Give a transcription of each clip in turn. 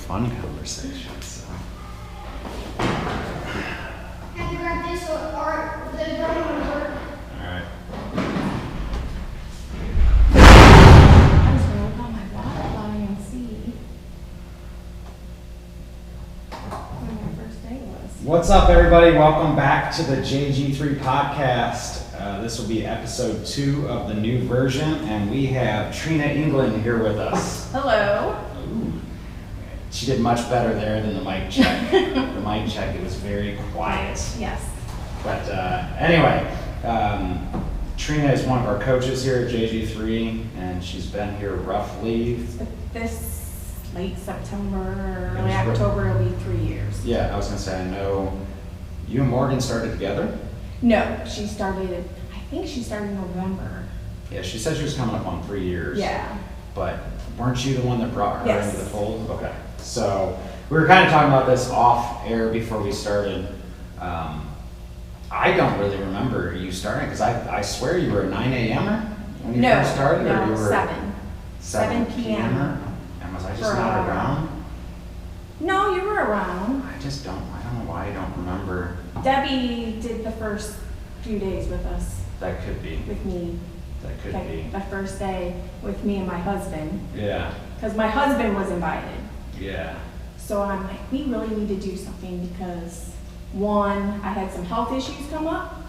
fun conversation. So. Have you got this or the drum will work? All right. I was going to look on my water line and see when my first day was. What's up, everybody? Welcome back to the JG3 podcast. This will be episode 2 of the new version, and we have Trina England here with us. Hello. Ooh. She did much better there than the mic check. The mic check, it was very quiet. Yes. But anyway, Trina is one of our coaches here at JG3, and she's been here roughly... This late September, early October, it'll be 3 years. Yeah, I was going to say, I know you and Morgan started together? No, she started, I think she started in November. Yeah, she said she was coming up on 3 years. Yeah. But weren't you the one that brought her Yes. into the fold? Okay. So we were kind of talking about this off air before we started. I don't really remember you starting because I swear you were a 9 a.m.er when you first started? No, or you were 7 p.m. And was I just not around? No, you were around. I don't know why I don't remember. Debbie did the first few days with us, That could be. with me. That could Like, be. the first day with me and my husband, Yeah. because my husband was invited. Yeah. So I'm like, we really need to do something because, one, I had some health issues come up,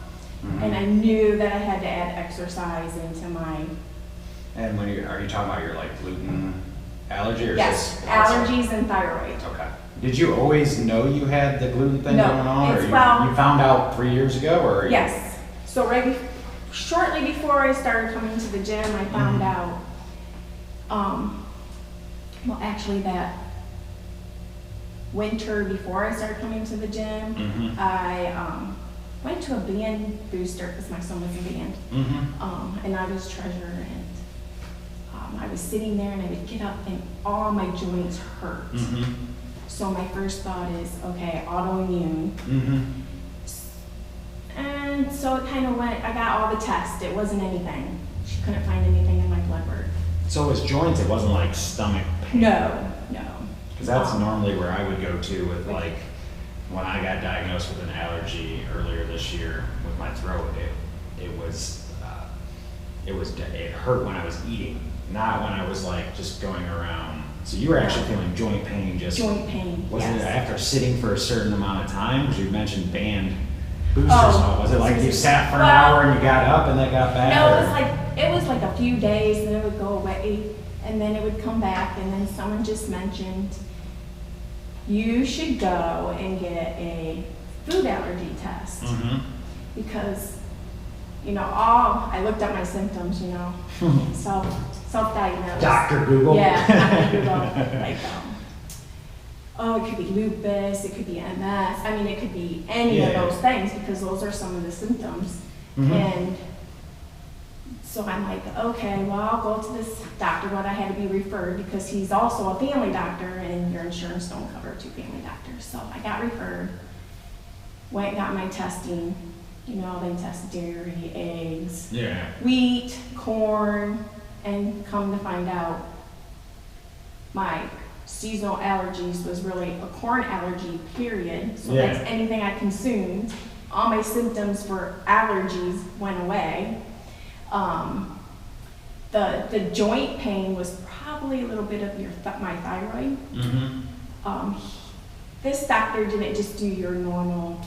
Mhm. and I knew that I had to add exercise into my, And when are you talking about your like gluten allergy or yes, is this allergies and thyroid. Okay. Did you always know you had the gluten thing No, going on, or it's you well- found out 3 years ago, or? Yes. So shortly before I started coming to the gym, I found Mhm. out, well, actually that winter before I started coming to the gym, Mhm. I went to a band booster because my son was in band, Mm-hmm. and I was treasurer, and I was sitting there and I would get up and all my joints hurt. Mm-hmm. So my first thought is, okay, autoimmune. Mm-hmm. And so it kind of went, I got all the tests, it wasn't anything. She couldn't find anything in my blood work. So it was joints, it wasn't like stomach pain? No. Because that's normally where I would go to with like, when I got diagnosed with an allergy earlier this year with my throat, it hurt when I was eating, not when I was like just going around. So you were actually feeling joint pain just... Joint pain, Wasn't it yes. after sitting for a certain amount of time? Because you mentioned band boosters. Oh. Was it like you sat for an Well, hour and you got up and then got back? No, or- it was like a few days, and then it would go away, and then it would come back, and then someone just mentioned, you should go and get a food allergy test. Mhm. Because, I looked up my symptoms, self-diagnosed. Dr. Google? Yeah, Dr. Google. Like, it could be lupus, it could be MS. I mean, it could be any of Yeah. those things because those are some of the symptoms. Mhm. And so I'm like, okay, well, I'll go to this doctor, but I had to be referred because he's also a family doctor and your insurance don't cover 2 family doctors. So I got referred, went and got my testing. They test dairy, eggs, Yeah. wheat, corn, and come to find out my seasonal allergies was really a corn allergy, period. So Yeah. that's anything I consumed. All my symptoms for allergies went away. The joint pain was probably a little bit of my thyroid. Mm-hmm. This doctor didn't just do your normal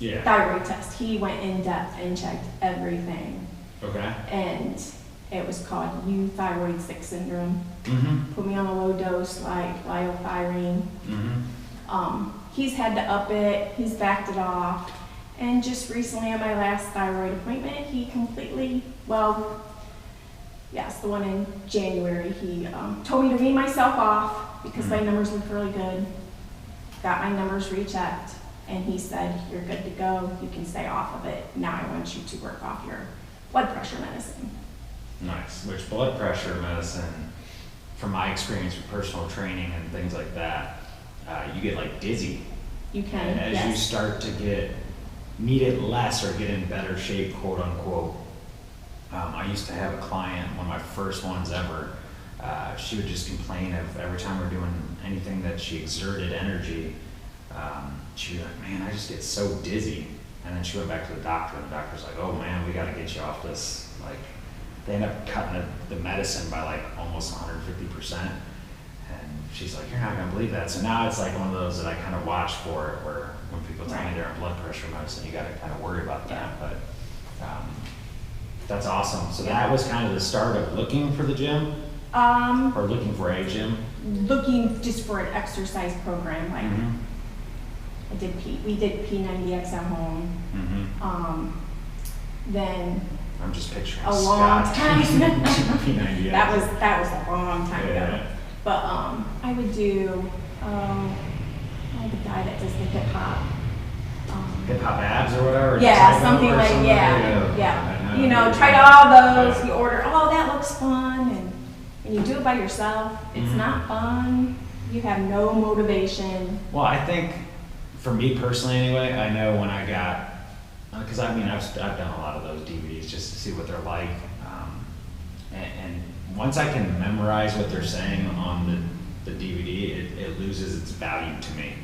Yeah. thyroid test. He went in depth and checked everything. Okay. And it was called Thyroid 6 syndrome. Mm-hmm. Put me on a low dose like liothyronine. Mm-hmm. He's had to up it, he's backed it off. And just recently at my last thyroid appointment, he completely, the one in January, he told me to wean myself off because my numbers looked really good. Got my numbers rechecked, and he said, you're good to go, you can stay off of it. Now I want you to work off your blood pressure medicine. Nice. Which blood pressure medicine, from my experience with personal training and things like that, you get like dizzy. You can, And as you start to need it less or get in better shape, quote unquote. I used to have a client, one of my first ones ever, she would just complain of every time we're doing anything that she exerted energy, she'd be like, man, I just get so dizzy. And then she went back to the doctor, and the doctor's like, oh man, we gotta get you off this. Like, they end up cutting the medicine by like almost 150%. And she's like, you're not gonna believe that. So now it's like one of those that I kind of watch for it, where when people tell me they're on blood pressure medicine, you gotta kind of worry about that. But that's awesome. So that was kind of the start of looking for the gym, or looking for a gym? Looking just for an exercise program, like we did P90X at home. Then I'm just picturing a long Scott. time. P90X. That was a long time ago. But I would do the guy that does the hip hop. Hip hop abs or whatever? Yeah, something like yeah. You know, try all those. You order. Oh, that looks fun, and when you do it by yourself, it's not fun. You have no motivation. Well, I think for me personally, anyway, I know when I got, because I mean I've done a lot of those DVDs just to see what they're like, and once I can memorize what they're saying on the DVD, it loses its value to me,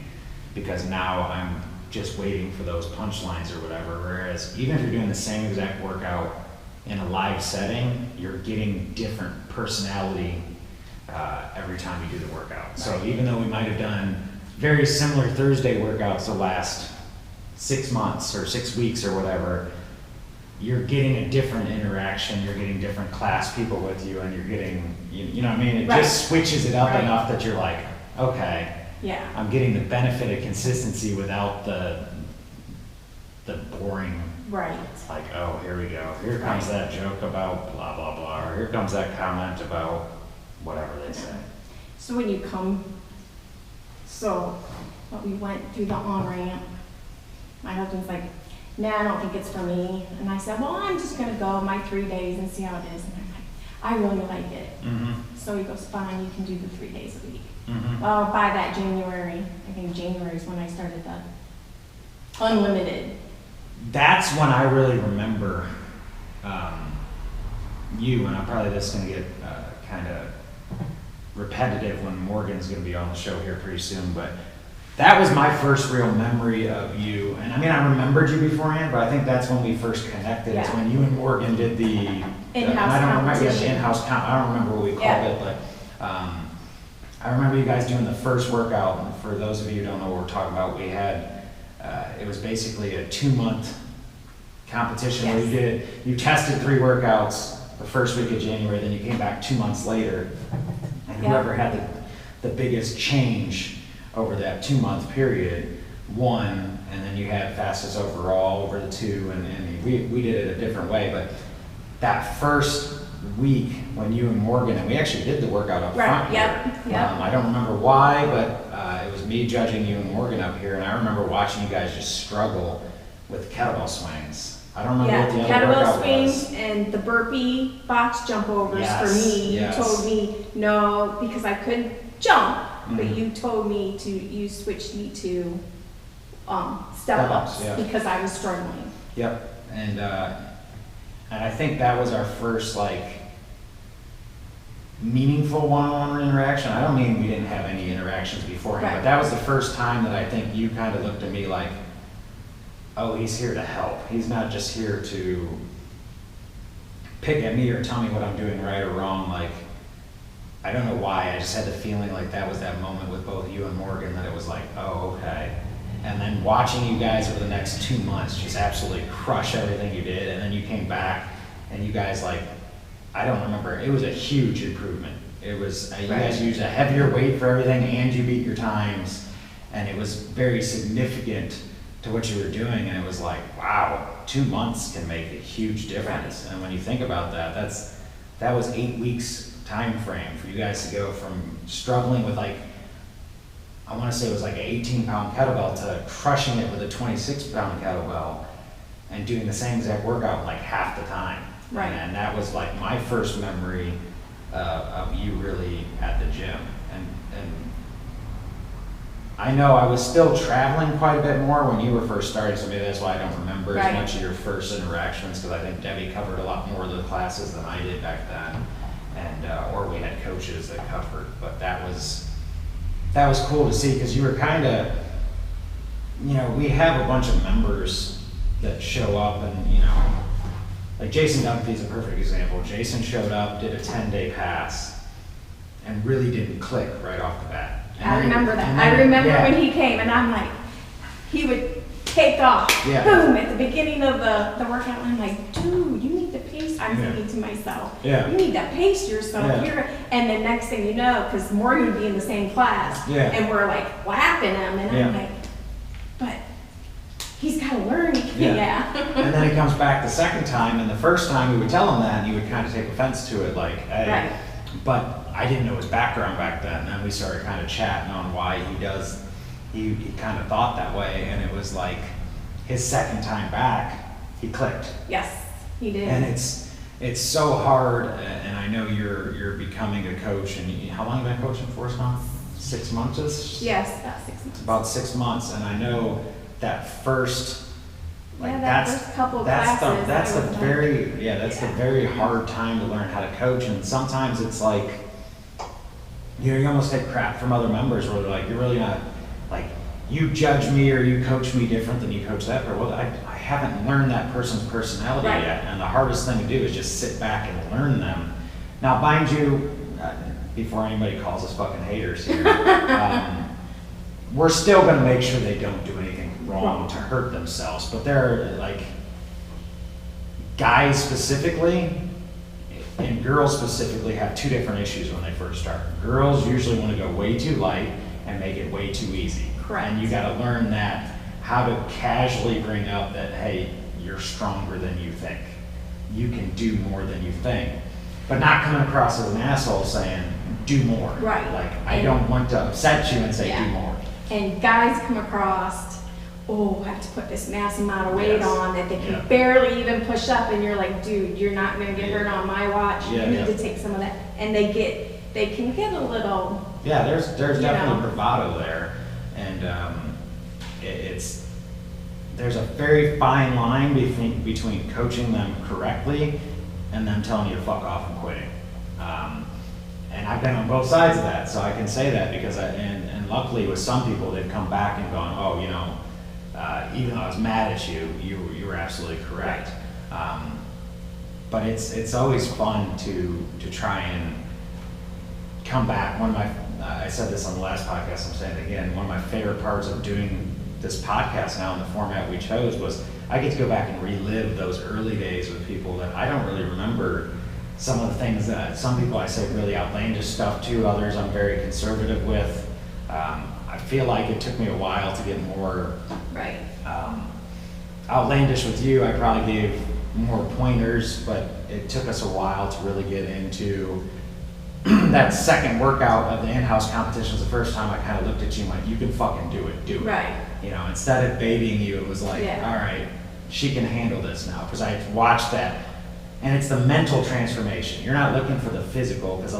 because now I'm just waiting for those punchlines or whatever. Whereas even if you're doing the same exact workout in a live setting, you're getting different personality every time you do the workout. So even though we might have done very similar Thursday workouts the last 6 months or 6 weeks or whatever, you're getting a different interaction, you're getting different class people with you, and you're getting, you know what I mean? It just switches it up enough that you're like, okay, I'm getting the benefit of consistency without the boring, like, oh, here we go. Here comes that joke about blah, blah, blah, or here comes that comment about whatever they say. So when you come, we went through the on-ramp, my husband's like, nah, I don't think it's for me. And I said, well, I'm just gonna go my 3 days and see how it is. And I'm like, I really like it. So he goes, fine, you can do the 3 days a week. Well, by that January, I think January is when I started the unlimited. That's when I really remember you, and I'm probably just gonna get kind of repetitive when Morgan's gonna be on the show here pretty soon, but that was my first real memory of you. And I mean, I remembered you beforehand, but I think that's when we first connected. It's when you and Morgan did the in-house competition. In-house I don't remember what we called it, but I remember you guys doing the first workout. And for those of you who don't know what we're talking about, we had, it was basically a 2-month competition where you tested 3 workouts the first week of January, then you came back 2 months later, and whoever had the biggest change over that 2-month period won, and then you had fastest overall over the 2, and we did it a different way. But that first week when you and Morgan, and we actually did the workout up front here. I don't remember why, but it was me judging you and Morgan up here, and I remember watching you guys just struggle with kettlebell swings. I don't remember what the other workout was. Kettlebell swings and the burpee box jump overs for me. You told me no, because I couldn't jump, but you told me you switched me to step-ups because I was struggling. And I think that was our first meaningful one-on-one interaction. I don't mean we didn't have any interactions beforehand, but that was the first time that I think you kind of looked at me like, oh, he's here to help. He's not just here to pick at me or tell me what I'm doing right or wrong. Like, I don't know why, I just had the feeling like that was that moment with both you and Morgan that it was like, oh, okay. And then watching you guys over the next 2 months just absolutely crush everything you did, and then you came back and you guys I don't remember, it was a huge improvement. It was, you guys used a heavier weight for everything and you beat your times, and it was very significant to what you were doing, and it was like, wow, 2 months can make a huge difference. And when you think about that, that was 8 weeks time frame for you guys to go from struggling with I want to say it was like an 18-pound kettlebell to crushing it with a 26-pound kettlebell and doing the same exact workout half the time. And that was my first memory of you really at the gym. And I know I was still traveling quite a bit more when you were first starting, so maybe that's why I don't remember as much of your first interactions, because I think Debbie covered a lot more of the classes than I did back then. and or we had coaches that covered. But that was cool to see, because you were kind of, you know, we have a bunch of members that show up, and you know, like Jason Dunphy's a perfect example. Jason showed up, did a 10-day pass, and really didn't click right off the bat. And I remember that. I remember when he came, and I'm like, he would take off, boom, at the beginning of the workout, and I'm like, dude, you need to pace. I'm thinking to myself, you need to pace yourself. And the next thing you know, because Morgan would be in the same class, and we're like laughing him, and I'm like, but he's got to learn. And then he comes back the second time, and the first time we would tell him that, and he would kind of take offense to it, like, hey. But I didn't know his background back then, and then we started kind of chatting on why he does. He kind of thought that way, and it was like his second time back, he clicked. Yes, he did. And it's so hard, and I know you're becoming a coach, and how long have you been coaching for us now? 6 months? Yes, about 6 months. About 6 months, and I know that first, like first couple of classes. That's the very hard time to learn how to coach, and sometimes it's like, you know, you almost take crap from other members where they're like, you're really not, like, you judge me or you coach me different than you coach that person. Well, I haven't learned that person's personality yet, and the hardest thing to do is just sit back and learn them. Now, mind you, before anybody calls us fucking haters here, we're still going to make sure they don't do anything wrong to hurt themselves. But there are, like, guys specifically and girls specifically have two different issues when they first start. Girls usually want to go way too light and make it way too easy. Correct. And you got to learn that, how to casually bring up that, hey, you're stronger than you think. You can do more than you think. But not coming across as an asshole saying, do more. Right. Like, I don't want to upset you and say, do more. And guys come across, oh, I have to put this massive amount of weight on that they can barely even push up, and you're like, dude, you're not going to get hurt on my watch. You need to take some of that. And they can get a little. Yeah, there's definitely bravado there, and there's a very fine line between coaching them correctly and them telling you to fuck off and quitting. And I've been on both sides of that, so I can say that because and luckily with some people they've come back and gone, oh, you know, even though I was mad at you, you were absolutely correct. But it's always fun to try and come back. One of my I said this on the last podcast, I'm saying it again, one of my favorite parts of doing this podcast now in the format we chose was I get to go back and relive those early days with people that I don't really remember. Some of the things that some people I say really outlandish stuff to, others I'm very conservative with. I feel like it took me a while to get more outlandish with you. I probably gave more pointers, but it took us a while to really get into that second workout of the in-house competitions. The first time I kind of looked at you and went, you can fucking do it. Right. You know, instead of baiting you, it was like, all right, she can handle this now. Because I watched that. And it's the mental transformation. You're not looking for the physical, because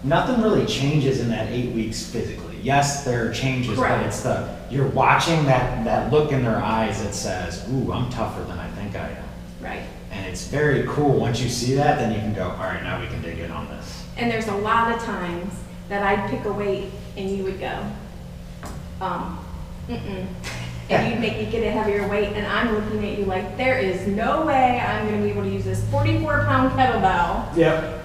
nothing really changes in that 8 weeks physically. Yes, there are changes, but it's you're watching that look in their eyes that says, ooh, I'm tougher than I think I am. Right. And it's very cool. Once you see that, then you can go, all right, now we can dig in on this. And there's a lot of times that I'd pick a weight and you would go, and you'd make me get a heavier weight, and I'm looking at you like, there is no way I'm going to be able to use this 44-pound kettlebell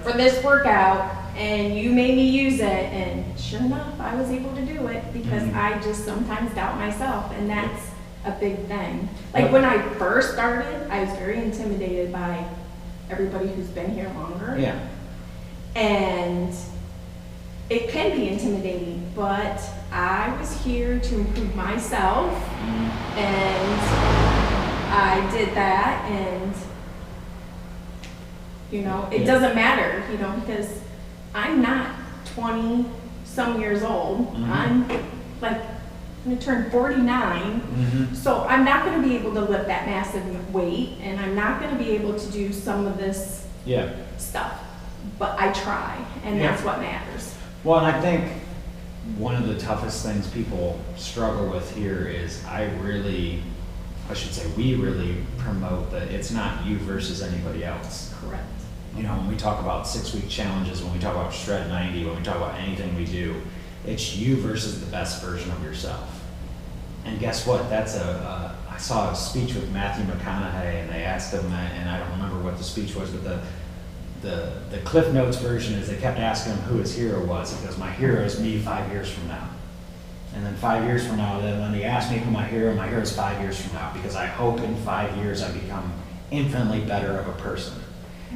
for this workout, and you made me use it, and sure enough, I was able to do it because I just sometimes doubt myself, and that's a big thing. Like when I first started, I was very intimidated by everybody who's been here longer. Yeah. And it can be intimidating, but I was here to improve myself, and I did that, and you know, it doesn't matter, you know, because I'm not 20 some years old. I'm like, I'm gonna turn 49, so I'm not gonna be able to lift that massive weight, and I'm not gonna be able to do some of this stuff, but I try, and that's what matters. Well, and I think one of the toughest things people struggle with here is we really promote that it's not you versus anybody else. Correct. you know, when we talk about 6-week challenges, when we talk about Shred 90, when we talk about anything we do, it's you versus the best version of yourself. And guess what? That's I saw a speech with Matthew McConaughey, and they asked him, and I don't remember what the speech was, but the Cliff Notes version is they kept asking him who his hero was. He goes, my hero is me 5 years from now. And then 5 years from now, then when they ask me who my hero is 5 years from now, because I hope in 5 years I become infinitely better of a person.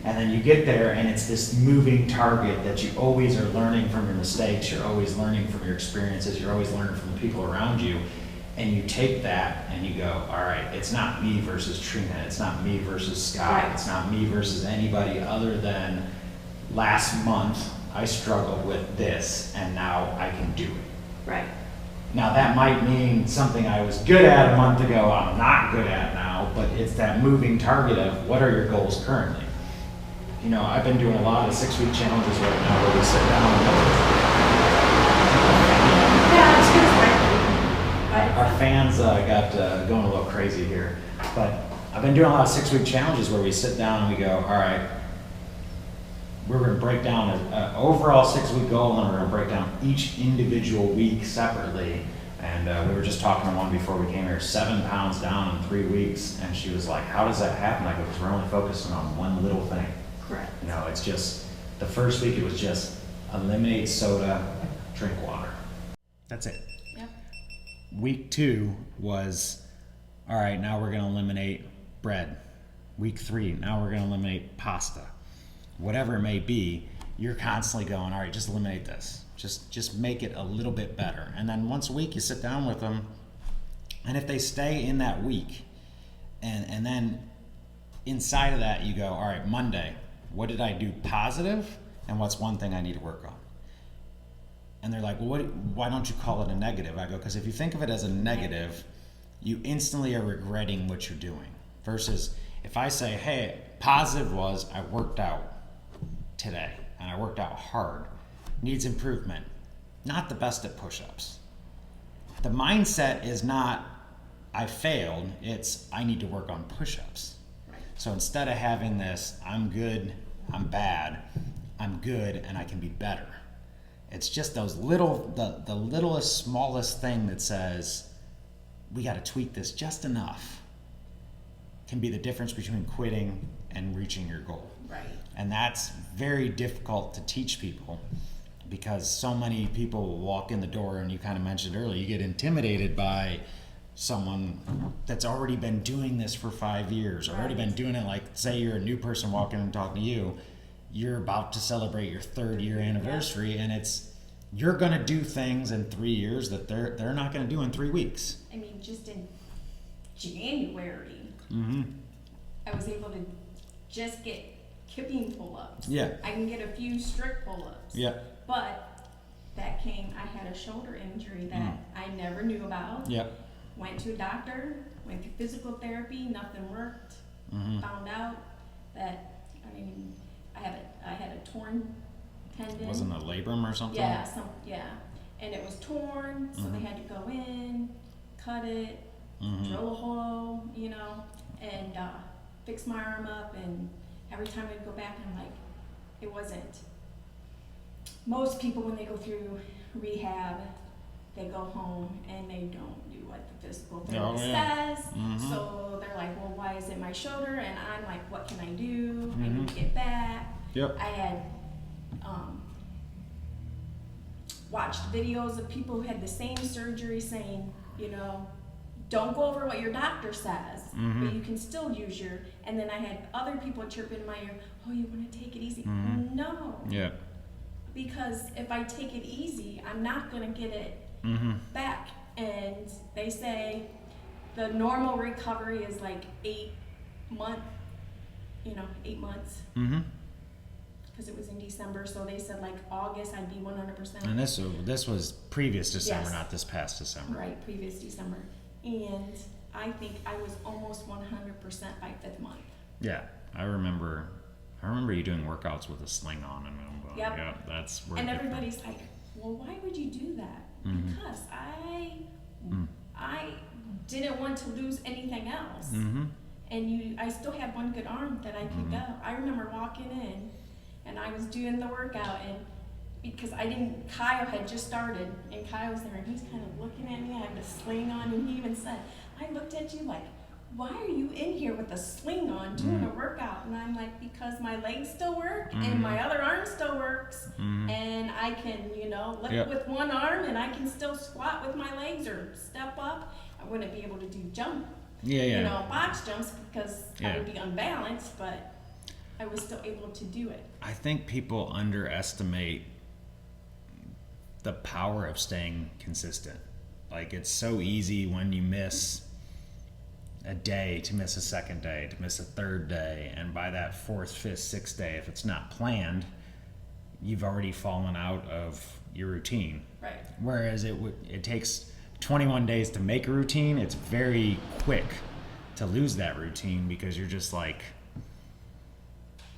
And then you get there, and it's this moving target that you always are learning from your mistakes, you're always learning from your experiences, you're always learning from the people around you. And you take that and you go, all right, it's not me versus Trina, it's not me versus Scott, Right. it's not me versus anybody other than last month I struggled with this and now I can do it. Right. Now that might mean something I was good at a month ago I'm not good at now, but it's that moving target of what are your goals currently. You know, I've been doing a lot of 6-week challenges right now where we sit down and Yeah, it's good. our fans got going a little crazy here, but I've been doing a lot of 6-week challenges where we sit down and we go, all right, we're going to break down an overall 6-week goal, and we're going to break down each individual week separately. And we were just talking to one before we came here, 7 pounds down in 3 weeks, and she was like, how does that happen? I go, because we're only focusing on one little thing. Correct. You know, it's just, the first week it was just eliminate soda, drink water. That's it. Yep. Week 2 was, all right, now we're going to eliminate bread. Week 3, now we're going to eliminate pasta. Whatever it may be, you're constantly going, all right, just eliminate this. Just make it a little bit better. And then once a week, you sit down with them, and if they stay in that week, and then inside of that, you go, all right, Monday, what did I do positive, and what's one thing I need to work on? And they're like, well, why don't you call it a negative? I go, because if you think of it as a negative, you instantly are regretting what you're doing. Versus if I say, hey, positive was I worked out today, and I worked out hard, needs improvement, not the best at push-ups. The mindset is not, I failed, it's I need to work on push-ups. So instead of having this, I'm good, I'm bad, I'm good, and I can be better. It's just those little, the littlest, smallest thing that says, we got to tweak this just enough, can be the difference between quitting and reaching your goal. Right. And that's very difficult to teach people, because so many people will walk in the door, and you kind of mentioned earlier, you get intimidated by someone that's already been doing this for 5 years, or already been doing it. Like, say you're a new person walking and talking to you, you're about to celebrate your 3rd year anniversary, and it's, you're going to do things in 3 years that they're not going to do in 3 weeks. I mean, just in January, I was able to just get kipping pull-ups. Yeah. I can get a few strict pull-ups. Yeah. But that came, I had a shoulder injury that I never knew about. Yeah. Went to a doctor, went through physical therapy, nothing worked. Found out that, I mean, I had a torn tendon. Wasn't it a labrum or something? Yeah, and it was torn, so they had to go in, cut it, drill a hole, you know, and fix my arm up. And every time I'd go back, I'm like, it wasn't. Most people, when they go through rehab, they go home and they don't do what the physical therapist says. So they're like, well, why is it my shoulder? And I'm like, what can I do? I need to get back. Yep. I had watched videos of people who had the same surgery saying, you know, don't go over what your doctor says, but you can still use your, and then I had other people chirp in my ear, oh, you want to take it easy? No. Yeah. Because if I take it easy, I'm not going to get it back. And they say the normal recovery is like 8 months, 8 months. Because it was in December, so they said like August I'd be 100%. And this was previous December, Yes. not this past December. Right, previous December. And I think I was almost 100% by 5th month. Yeah, I remember you doing workouts with a sling on, and I'm going, Yep. yeah, that's where. And everybody's like, well, why would you do that? Because I didn't want to lose anything else. and I still had one good arm that I could go. I remember walking in, and I was doing the workout, and because Kyle had just started, and Kyle was there, and he's kind of looking at me. I had a sling on, and he even said, I looked at you like, why are you in here with a sling on doing a workout? And I'm like, because my legs still work, and my other arm still works, and I can, lift with one arm, and I can still squat with my legs or step up. I wouldn't be able to do box jumps because I would be unbalanced, but I was still able to do it. I think people underestimate the power of staying consistent. Like, it's so easy when you miss a day to miss a second day, to miss a third day, and by that fourth, fifth, sixth day, if it's not planned, you've already fallen out of your routine. Right. Whereas it takes 21 days to make a routine. It's very quick to lose that routine because you're just like,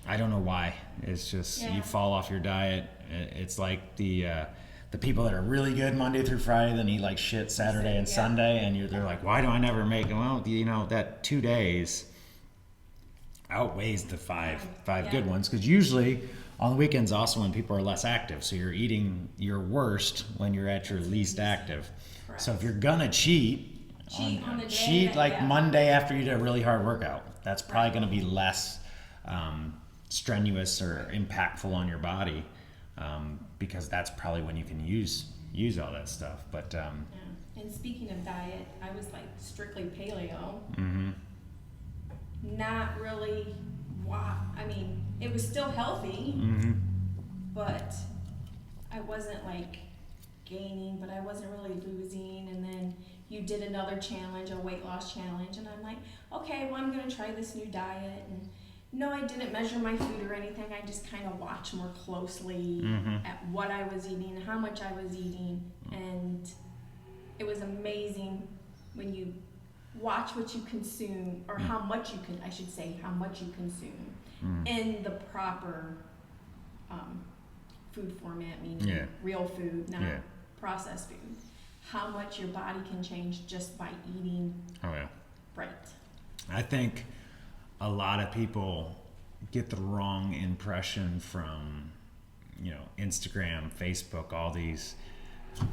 I don't know why. It's just you fall off your diet. It's like the people that are really good Monday through Friday, then eat like shit Saturday and Sunday, and they're like, why do I never make it? Well, that 2 days outweighs the five good ones, because usually on the weekends also when people are less active, so you're eating your worst when you're at your least active. Correct. So if you're gonna cheat on the day, Monday after you did a really hard workout, that's probably gonna be less strenuous or impactful on your body. Because that's probably when you can use all that stuff. But and speaking of diet, I was like strictly paleo. Mm-hmm. Not really. I mean, it was still healthy, but I wasn't like gaining, but I wasn't really losing. And then you did another challenge, a weight loss challenge, and I'm like, okay, well, I'm gonna try this new diet. And no, I didn't measure my food or anything. I just kind of watched more closely at what I was eating, how much I was eating. And it was amazing when you watch what you consume, or how much you consume in the proper food format, meaning real food, not processed food. How much your body can change just by eating right. I think a lot of people get the wrong impression from, Instagram, Facebook, all these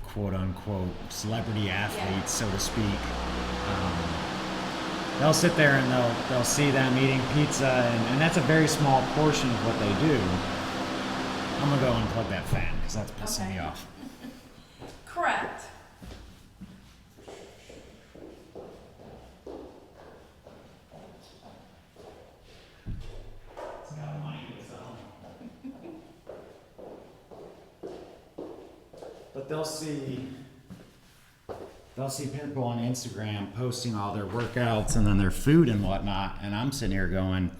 quote unquote celebrity athletes, so to speak. They'll sit there and they'll see them eating pizza, and that's a very small portion of what they do. I'm gonna go unplug that fan because that's pissing me off. Correct. But they'll see people on Instagram posting all their workouts and then their food and whatnot, and I'm sitting here going,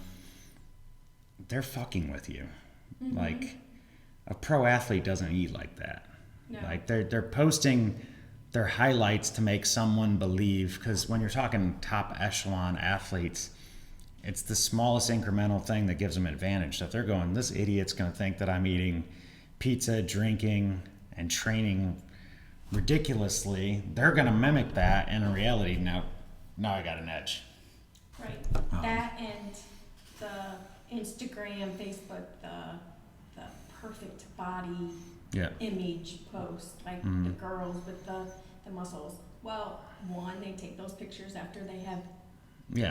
they're fucking with you. Like, a pro athlete doesn't eat like that. No. Like, they're posting their highlights to make someone believe, because when you're talking top echelon athletes, it's the smallest incremental thing that gives them advantage. So if they're going, this idiot's going to think that I'm eating pizza, drinking, and training ridiculously, they're going to mimic that, and in reality, now I got an edge. Right. That and the Instagram, Facebook, the perfect body image post, like the girls with the muscles. Well, one, they take those pictures after they have they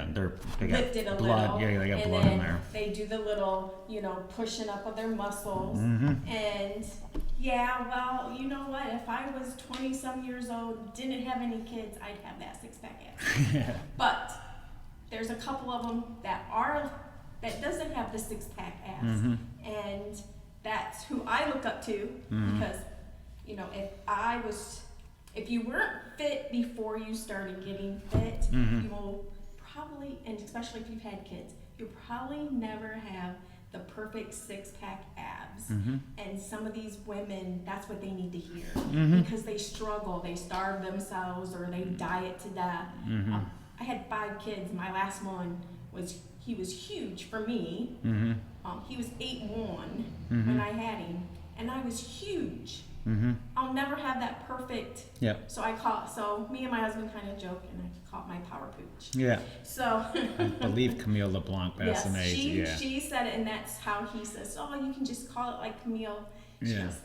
lifted a blood. little. Yeah, they got and blood then in there. They do the little, pushing up of their muscles. And well, you know what? If I was 20-some years old, didn't have any kids, I'd have that six-pack abs. But there's a couple of them that doesn't have the six-pack abs, and that's who I look up to because, if you weren't fit before you started getting fit, you will probably, and especially if you've had kids, you'll probably never have the perfect six-pack abs. And some of these women, that's what they need to hear because they struggle, they starve themselves, or they diet to death. I had 5 kids. My last one he was huge for me. He was 8'1" when I had him, and I was huge. I'll never have that perfect. Yeah. So so me and my husband kind of joke, and I call it my power pooch. Yeah. So. I believe Camille LeBlanc Bassinet. Yes, she said it, and that's how he says, oh, you can just call it like Camille. She Yeah. goes,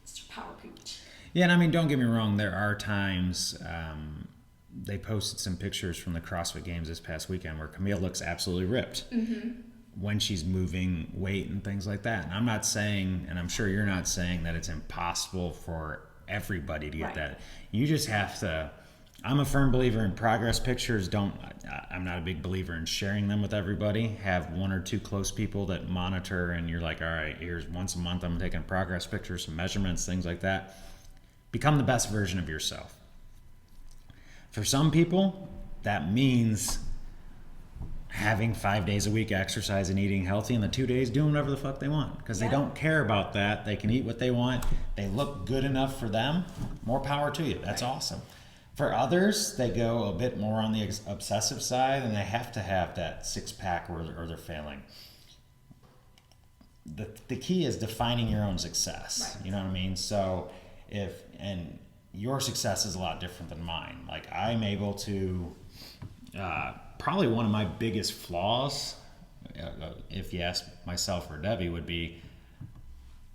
it's your power pooch. Yeah, and I mean, don't get me wrong. There are times they posted some pictures from the CrossFit Games this past weekend where Camille looks absolutely ripped when she's moving weight and things like that. And I'm not saying, and I'm sure you're not saying that it's impossible for everybody to get Right. that. You just have to. I'm a firm believer in progress pictures. I'm not a big believer in sharing them with everybody. Have one or two close people that monitor, and you're like, all right, here's once a month I'm taking progress pictures, some measurements, things like that. Become the best version of yourself. For some people, that means having 5 days a week exercise and eating healthy, and the 2 days doing whatever the fuck they want, because they don't care about that. They can eat what they want. They look good enough for them. More power to you. That's awesome. For others, they go a bit more on the obsessive side, and they have to have that six-pack or they're failing. The key is defining your own success. Right. You know what I mean? So and your success is a lot different than mine. Like, I'm able to, probably one of my biggest flaws, if you ask myself or Debbie, would be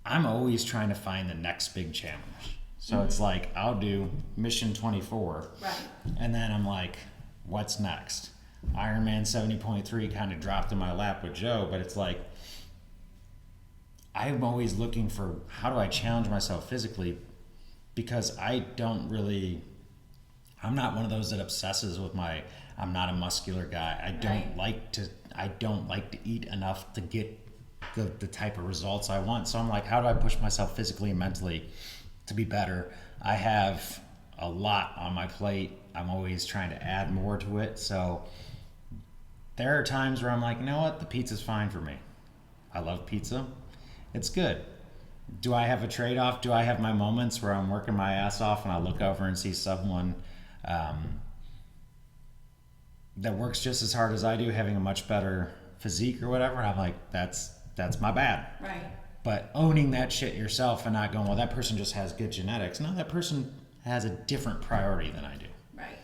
I'm always trying to find the next big challenge. So it's like, I'll do Mission 24. Right. And then I'm like, what's next? Ironman 70.3 kind of dropped in my lap with Joe, but it's like, I'm always looking for, how do I challenge myself physically? Because I'm not one of those that obsesses with I'm not a muscular guy. I don't like to eat enough to get the type of results I want. So I'm like, how do I push myself physically and mentally to be better? I have a lot on my plate. I'm always trying to add more to it. So there are times where I'm like, you know what? The pizza's fine for me. I love pizza. It's good. Do I have a trade-off? Do I have my moments where I'm working my ass off and I look over and see someone that works just as hard as I do, having a much better physique or whatever? I'm like, that's my bad. Right. But owning that shit yourself and not going, well, that person just has good genetics. No, that person has a different priority than I do. Right.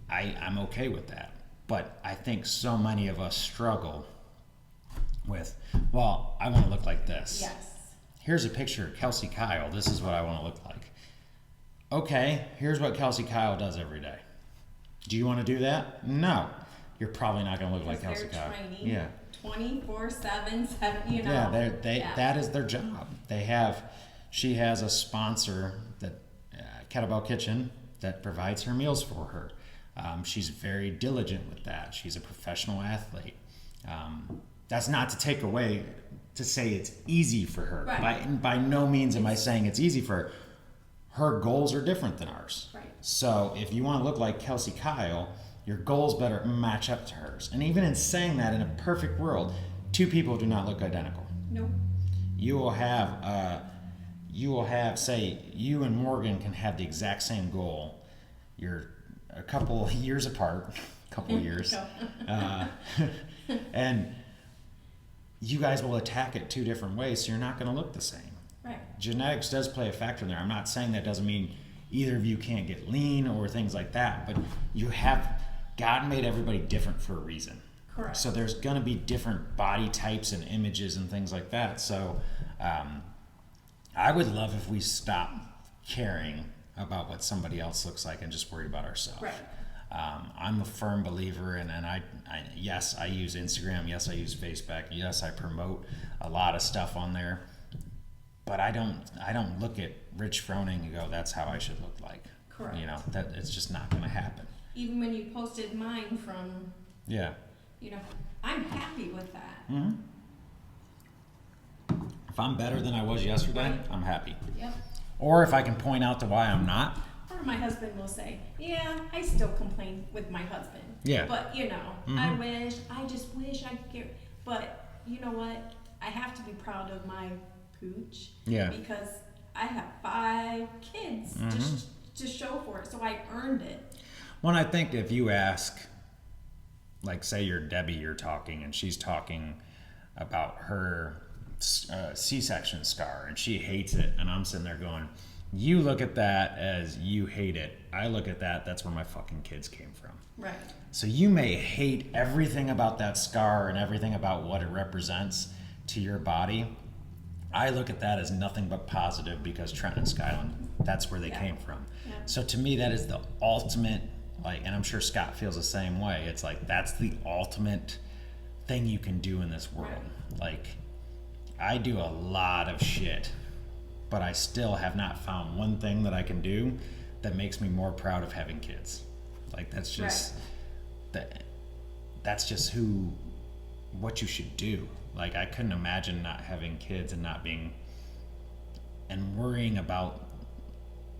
I'm okay with that. But I think so many of us struggle with, well, I want to look like this. Yes. Here's a picture of Kelsey Kyle. This is what I want to look like. Okay, here's what Kelsey Kyle does every day. Do you want to do that? No. You're probably not going to look like Kelsey Kyle. Training Yeah. 24/7, you know. Yeah, that is their job. She has a sponsor, that Kettlebell Kitchen, that provides her meals for her. She's very diligent with that. She's a professional athlete. That's not to take away to say it's easy for her. Right. By no means am I saying it's easy for her. Her goals are different than ours. Right. So if you want to look like Kelsey Kyle, your goals better match up to hers. And even in saying that, in a perfect world, two people do not look identical. Nope. You will have, say, you and Morgan can have the exact same goal. You're a couple of years apart, and you guys will attack it two different ways, so you're not going to look the same. Right. Genetics does play a factor in there. I'm not saying that doesn't mean either of you can't get lean or things like that, but God made everybody different for a reason. Correct. So there's going to be different body types and images and things like that. So I would love if we stopped caring about what somebody else looks like and just worried about ourselves. Right. I'm a firm believer, and yes, I use Instagram. Yes, I use Facebook. Yes, I promote a lot of stuff on there. But I don't look at Rich Froning and go, that's how I should look like. Correct. You know, that it's just not going to happen. Even when you posted mine from, Yeah. you know, I'm happy with that. Mm-hmm. If I'm better than I was yesterday, Right. I'm happy. Yep. Or if I can point out to why I'm not. Or my husband will say, yeah, I still complain with my husband. Yeah. But, you know, Mhm. I just wish I could get, but you know what? I have to be proud of my pooch. Yeah. Because I have 5 kids to show for it, so I earned it. Well, I think if you ask, like, say you're Debbie, you're talking, and she's talking about her C-section scar, and she hates it, and I'm sitting there going, you look at that as you hate it. I look at that's where my fucking kids came from. Right. So you may hate everything about that scar and everything about what it represents to your body. I look at that as nothing but positive because Trent and Skyland, that's where they came from. Yeah. So to me, that is the ultimate, like, and I'm sure Scott feels the same way. It's like, that's the ultimate thing you can do in this world. Right. Like, I do a lot of shit, but I still have not found one thing that I can do that makes me more proud of having kids. Like, that's just, that's just what you should do. Like, I couldn't imagine not having kids and not being, and worrying about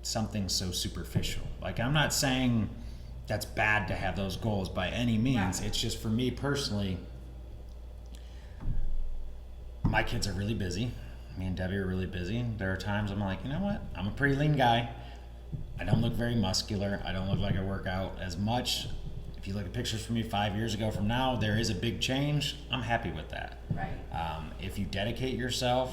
something so superficial. Like, I'm not saying that's bad to have those goals by any means. Right. It's just, for me personally, my kids are really busy. Me and Debbie are really busy. There are times I'm like, you know what? I'm a pretty lean guy. I don't look very muscular. I don't look like I work out as much. If you look at pictures from me 5 years ago from now, there is a big change. I'm happy with that. Right. If you dedicate yourself,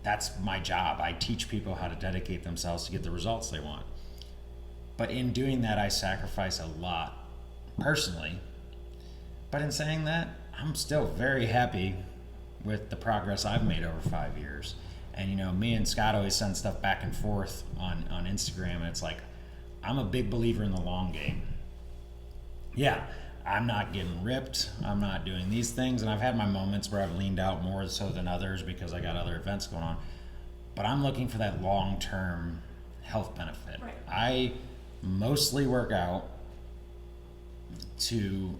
that's my job. I teach people how to dedicate themselves to get the results they want. But in doing that, I sacrifice a lot personally. But in saying that, I'm still very happy with the progress I've made over 5 years. And, you know, me and Scott always send stuff back and forth on Instagram, and it's like, I'm a big believer in the long game. Yeah, I'm not getting ripped. I'm not doing these things. And I've had my moments where I've leaned out more so than others because I got other events going on. But I'm looking for that long-term health benefit. Right. I mostly work out to,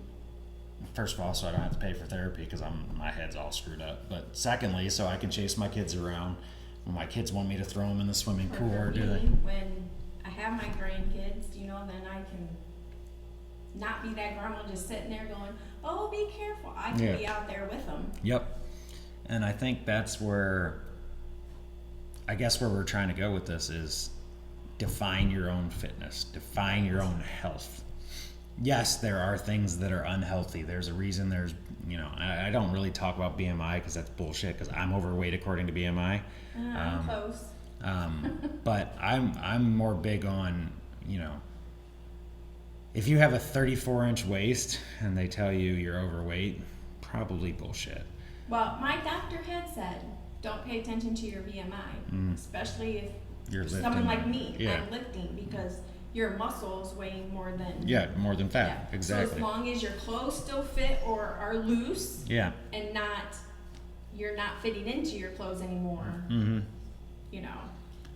first of all, so I don't have to pay for therapy because my head's all screwed up. But secondly, so I can chase my kids around when my kids want me to throw them in the swimming pool or do they. When I have my grandkids, you know, then I can not be that grandma just sitting there going, oh, be careful. I can be out there with them. Yep. And I think that's where, I guess where we're trying to go with this is define your own fitness, define your own health. Yes, there are things that are unhealthy. There's a reason there's, you know, I don't really talk about BMI because that's bullshit because I'm overweight according to BMI. I'm close. But I'm more big on, you know, if you have a 34-inch waist and they tell you you're overweight, probably bullshit. Well, my doctor had said, don't pay attention to your BMI, especially if You're someone lifting. like me, Yeah. I'm lifting because your muscles weigh more than... Yeah, more than fat. Yeah. Exactly. So as long as your clothes still fit or are loose Yeah. and you're not fitting into your clothes anymore, Mm-hmm. you know,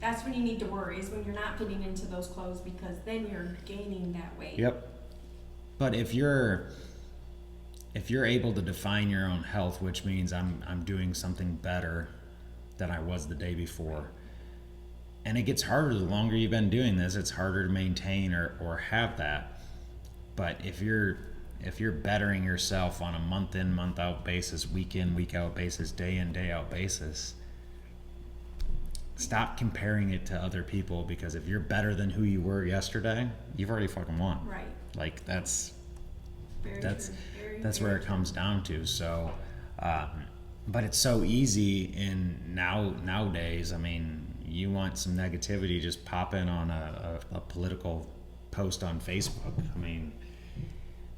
that's when you need to worry, is when you're not fitting into those clothes because then you're gaining that weight. Yep. But if you're able to define your own health, which means I'm doing something better than I was the day before, and it gets harder the longer you've been doing this, it's harder to maintain or have that. But if you're bettering yourself on a month in, month out basis, week in, week out basis, day in, day out basis, stop comparing it to other people, because if you're better than who you were yesterday, you've already fucking won. Right. Like that's Very true. Very, that's very where it comes down to. So, but it's so easy in nowadays. I mean, you want some negativity, just pop in on a political post on Facebook. I mean,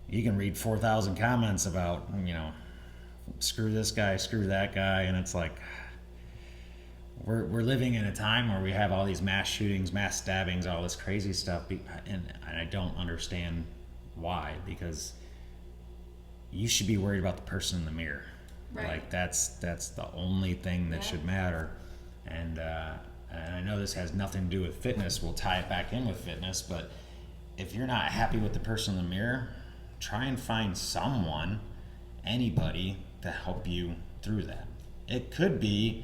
you can read 4,000 comments about, you know, screw this guy, screw that guy, and it's like, we're living in a time where we have all these mass shootings, mass stabbings, all this crazy stuff, and I don't understand why, because you should be worried about the person in the mirror. Right. Like that's the only thing that should matter. And I know this has nothing to do with fitness. We'll tie it back in with fitness, but if you're not happy with the person in the mirror, try and find someone, anybody, to help you through that. It could be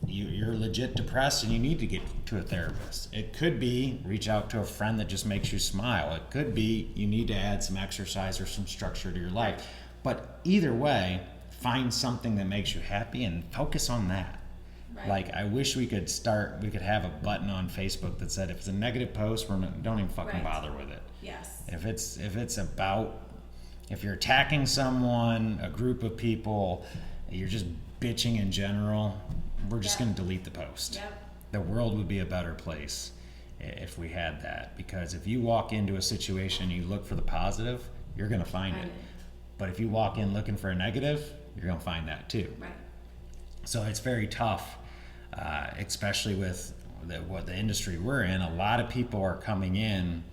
you're legit depressed and you need to get to a therapist. It could be reach out to a friend that just makes you smile. It could be you need to add some exercise or some structure to your life. But either way, find something that makes you happy and focus on that. Right. Like, I wish we could have a button on Facebook that said, if it's a negative post, don't even fucking bother with it. Yes. If you're attacking someone, a group of people, you're just bitching in general, we're just Yep. going to delete the post. Yep. The world would be a better place if we had that, because if you walk into a situation and you look for the positive, you're going to find it. But if you walk in looking for a negative, you're going to find that too. Right. So it's very tough, especially with what the industry we're in. A lot of people are coming in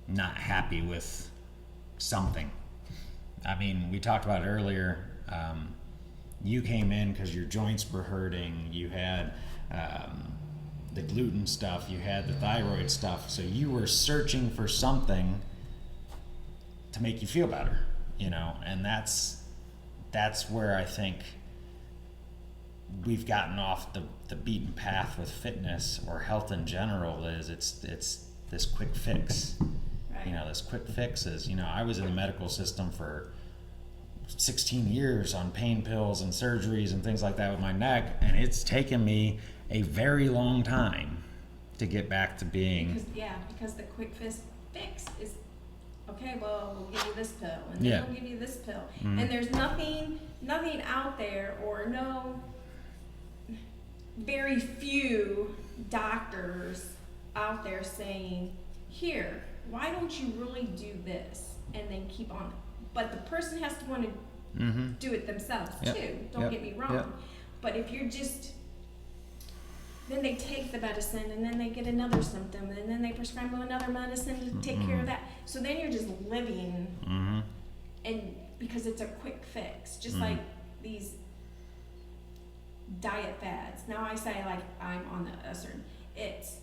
not happy with something. I mean, we talked about it earlier. You came in because your joints were hurting. You had the gluten stuff. You had the thyroid stuff. So you were searching for something to make you feel better, you know. And that's where I think we've gotten off the beaten path with fitness or health in general. Is it's this quick fix. Right. You know, this quick fix is, you know, I was in the medical system for 16 years on pain pills and surgeries and things like that with my neck, and it's taken me a very long time to get back to being. Because the quick fix is, okay, well, we'll give you this pill, and then we'll give you this pill, and there's nothing out there, or very few doctors out there saying, here, why don't you really do this, and then keep on. But the person has to want to do it themselves too. Don't get me wrong. Yep. But if you're just, then they take the medicine, and then they get another symptom, and then they prescribe them another medicine to take care of that. So then you're just living, and because it's a quick fix, just like these diet fads. Now I say, like, I'm on a certain, it's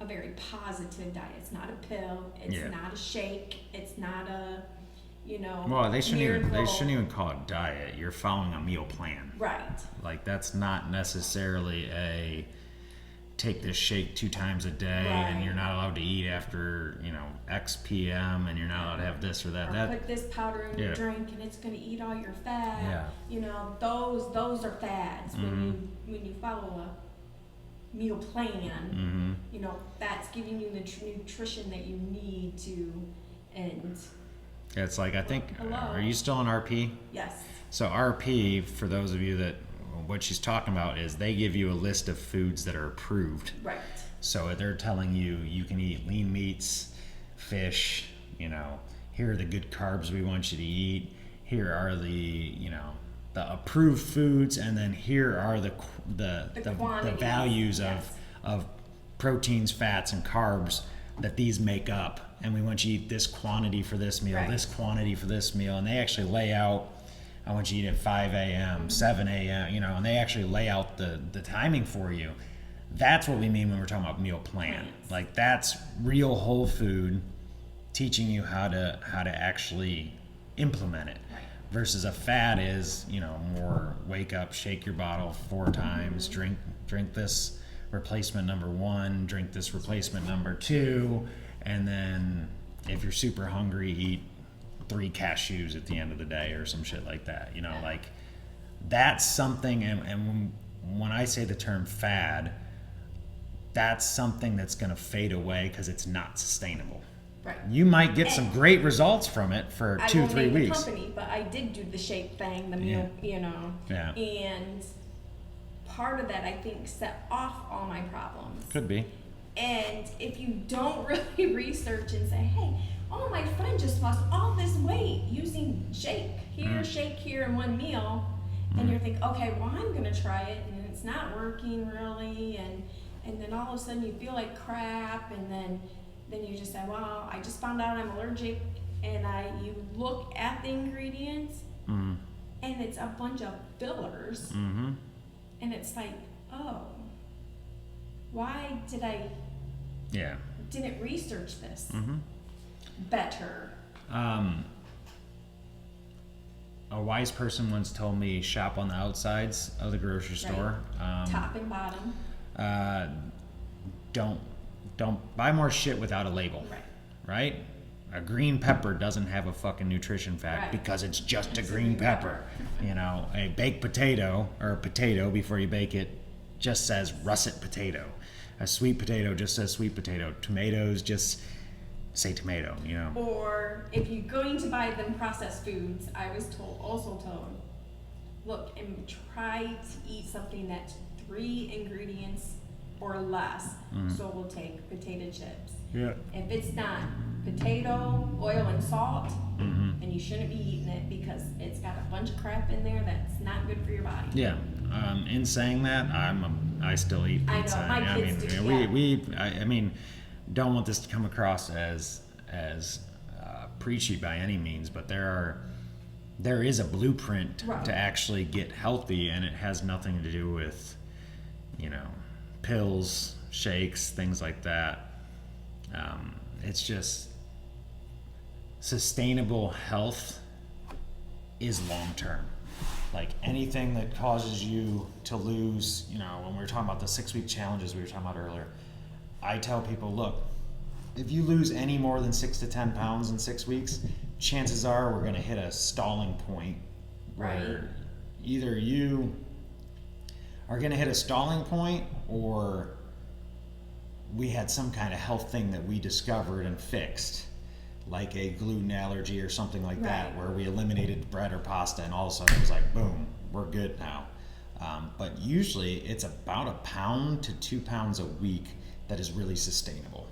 a very positive diet. It's not a pill. It's not a shake. It's not a, Well, they shouldn't miracle. even call it diet. You're following a meal plan. Right. Like, that's not necessarily a take this shake 2 times a day, and Right. you're not allowed to eat after, X PM, and you're not allowed to have this or that. Or put this powder in your Yeah. drink, and it's going to eat all your fat. Yeah. Those are fads. When you follow a meal plan, that's giving you the nutrition that you need to, and It's like, I think, Hello. are you still on RP? yes. So RP, for those of you that, what she's talking about is they give you a list of foods that are approved. Right. So they're telling you you can eat lean meats, fish, here are the good carbs we want you to eat. Here are the, the approved foods, and then here are the quantities, values yes. of proteins, fats, and carbs that these make up. And we want you to eat this quantity for this meal, Right. this quantity for this meal. And they actually lay out, I want you to eat at 5 a.m., 7 a.m., and they actually lay out the timing for you. That's what we mean when we're talking about meal plan. Plans. Like, that's real whole food teaching you how to actually implement it. Right. Versus a fad is, more wake up, shake your bottle 4 times, drink this replacement number 1, drink this replacement number 2, and then if you're super hungry, eat 3 cashews at the end of the day or some shit like that. Like, that's something, and when I say the term fad, that's something that's going to fade away because it's not sustainable. Right. You might get some great results from it for I 2-3 won't name the weeks. company, but I did do the shake thing, the meal, Yeah. and part of that, I think, set off all my problems. Could be. And if you don't really research and say, hey, oh, my friend just lost all this weight using shake here in one meal, and you're thinking, okay, well, I'm going to try it, and it's not working really, and then all of a sudden you feel like crap, and then you just say, well, I just found out I'm allergic, and you look at the ingredients, and it's a bunch of fillers, and it's like, oh, why did I didn't research this better? A wise person once told me, shop on the outsides of the grocery store. Top and bottom. Don't buy more shit without a label. Right. A green pepper doesn't have a fucking nutrition fact because it's just a green pepper. A baked potato, or a potato before you bake it, just says russet potato. A sweet potato just says sweet potato. Tomatoes just say tomato, Or if you're going to buy them processed foods, I was also told, look and try to eat something that's 3 ingredients or less. So we'll take potato chips. Yeah. If it's not potato, oil, and salt, then you shouldn't be eating it because it's got a bunch of crap in there that's not good for your body. Yeah. In saying that, I still eat I know, pizza. my kids do, I mean, don't want this to come across as preachy by any means, but there is a blueprint Right. to actually get healthy, and it has nothing to do with, pills, shakes, things like that. It's just sustainable health is long term. Like anything that causes you to lose, when we were talking about the 6-week challenges we were talking about earlier, I tell people, look, if you lose any more than 6 to 10 pounds in 6 weeks, chances are we're going to hit a stalling point where either you are going to hit a stalling point or we had some kind of health thing that we discovered and fixed, like a gluten allergy or something like that, where we eliminated bread or pasta and all of a sudden it was like, boom, we're good now. But usually it's about 1 pound to 2 pounds a week that is really sustainable.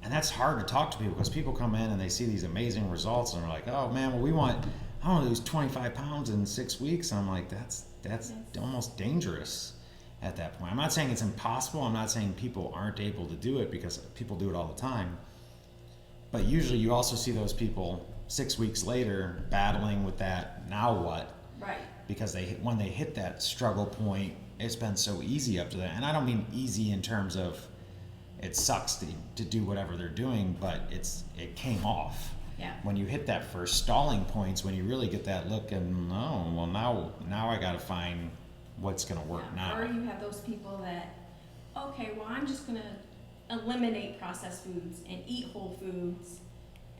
And that's hard to talk to people because people come in and they see these amazing results and they're like, oh man, well I want to lose 25 pounds in 6 weeks. And I'm like, that's almost dangerous at that point. I'm not saying it's impossible. I'm not saying people aren't able to do it because people do it all the time. But usually you also see those people 6 weeks later battling with that, now what? Right. Because when they hit that struggle point, it's been so easy up to that. And I don't mean easy in terms of it sucks to do whatever they're doing, but it came off. Yeah. When you hit that first stalling points, when you really get that look and now I got to find what's going to work now. Or you have those people that, okay, well, I'm just going to eliminate processed foods and eat whole foods,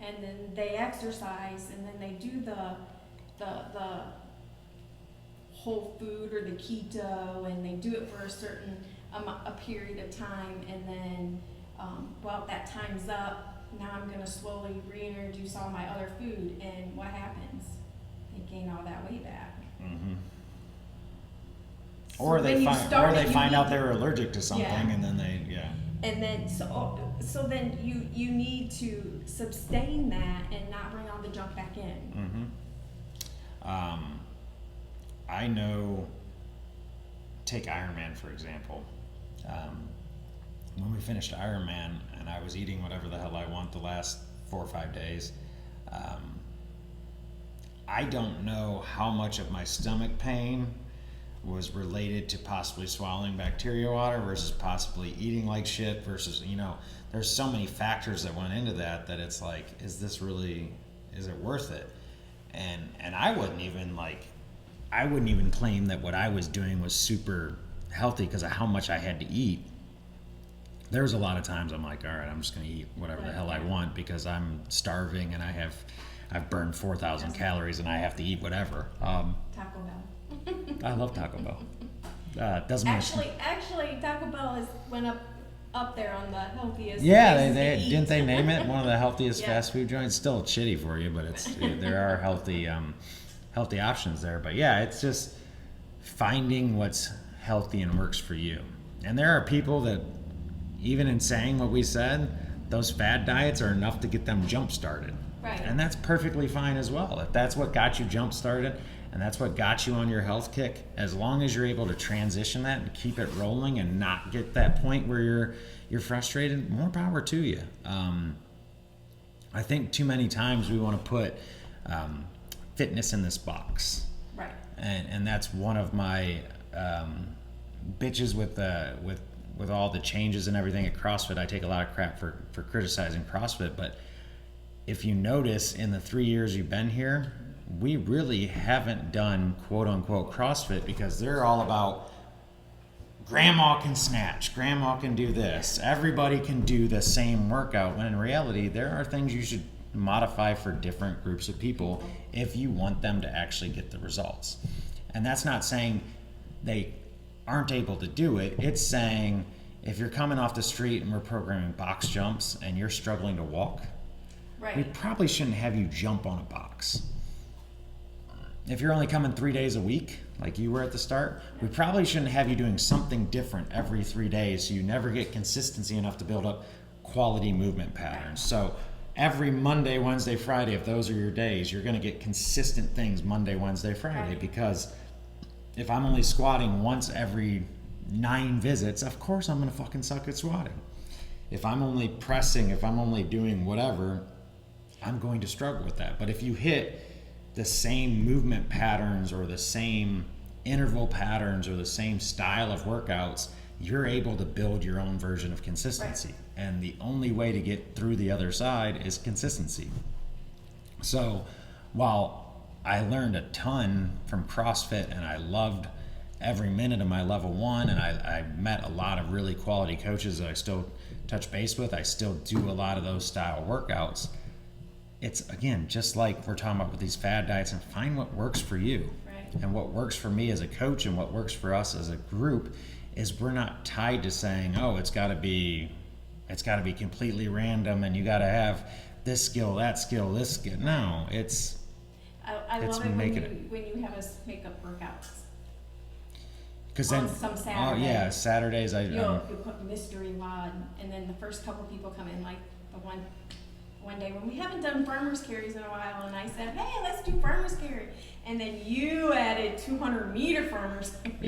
and then they exercise, and then they do the whole food or the keto, and they do it for a certain a period of time, and then, that time's up. Now I'm going to slowly reintroduce all my other food, and what happens? They gain all that weight back. Mm-hmm. So Or they find out eat- they're allergic to something, Yeah. and then And then so then you need to sustain that and not bring all the junk back in. I know. Take Ironman for example. When we finished Ironman, and I was eating whatever the hell I want the last 4 or 5 days, I don't know how much of my stomach pain was related to possibly swallowing bacteria water versus possibly eating like shit versus, there's so many factors that went into that it's like, is it worth it? And I wouldn't even claim that what I was doing was super healthy because of how much I had to eat. There was a lot of times I'm like, all right, I'm just going to eat whatever the hell I want because I'm starving and I've burned 4,000 calories and I have to eat whatever. Taco Bell. I love Taco Bell. Doesn't Actually, Taco Bell went up there on the healthiest. Yeah, places they to eat. didn't they name it one of the healthiest Yeah. fast food joints? Still shitty for you, but there are healthy options there. But yeah, it's just finding what's healthy and works for you. And there are people that, even in saying what we said, those fad diets are enough to get them jump started. Right. And that's perfectly fine as well. If that's what got you jump started and that's what got you on your health kick, as long as you're able to transition that and keep it rolling and not get that point where you're frustrated, more power to you. I think too many times we want to put fitness in this box. Right. And that's one of my bitches with all the changes and everything at CrossFit. I take a lot of crap for criticizing CrossFit, but if you notice in the 3 years you've been here, we really haven't done quote unquote CrossFit because they're all about grandma can snatch, grandma can do this, everybody can do the same workout, when in reality there are things you should modify for different groups of people if you want them to actually get the results. And that's not saying they aren't able to do it. It's saying if you're coming off the street and we're programming box jumps and you're struggling to walk, Right. we probably shouldn't have you jump on a box. if you're only coming 3 days a week, like you were at the start, we probably shouldn't have you doing something different every 3 days so you never get consistency enough to build up quality movement patterns. So every Monday, Wednesday, Friday, if those are your days, you're going to get consistent things Monday, Wednesday, Friday. Right. Because if I'm only squatting once every 9 visits, of course I'm going to fucking suck at squatting. If I'm only pressing, if I'm only doing whatever, I'm going to struggle with that. But if you hit the same movement patterns or the same interval patterns or the same style of workouts, you're able to build your own version of consistency. Right. And the only way to get through the other side is consistency. So while I learned a ton from CrossFit and I loved every minute of my level 1, and I met a lot of really quality coaches that I still touch base with, I still do a lot of those style workouts. It's, again, just like we're talking about with these fad diets, and find what works for you. Right. And what works for me as a coach and what works for us as a group is we're not tied to saying, oh, it's got to be completely random and you got to have this skill, that skill, this skill. No, it's I it's love it making when you have us make up workouts. because On then some oh Saturday. yeah, Saturdays You put mystery wad, and then the first couple people come in, like the one day when we haven't done farmer's carries in a while, and I said, hey, let's do farmer's carry, and then you added 200-meter farmer's carries.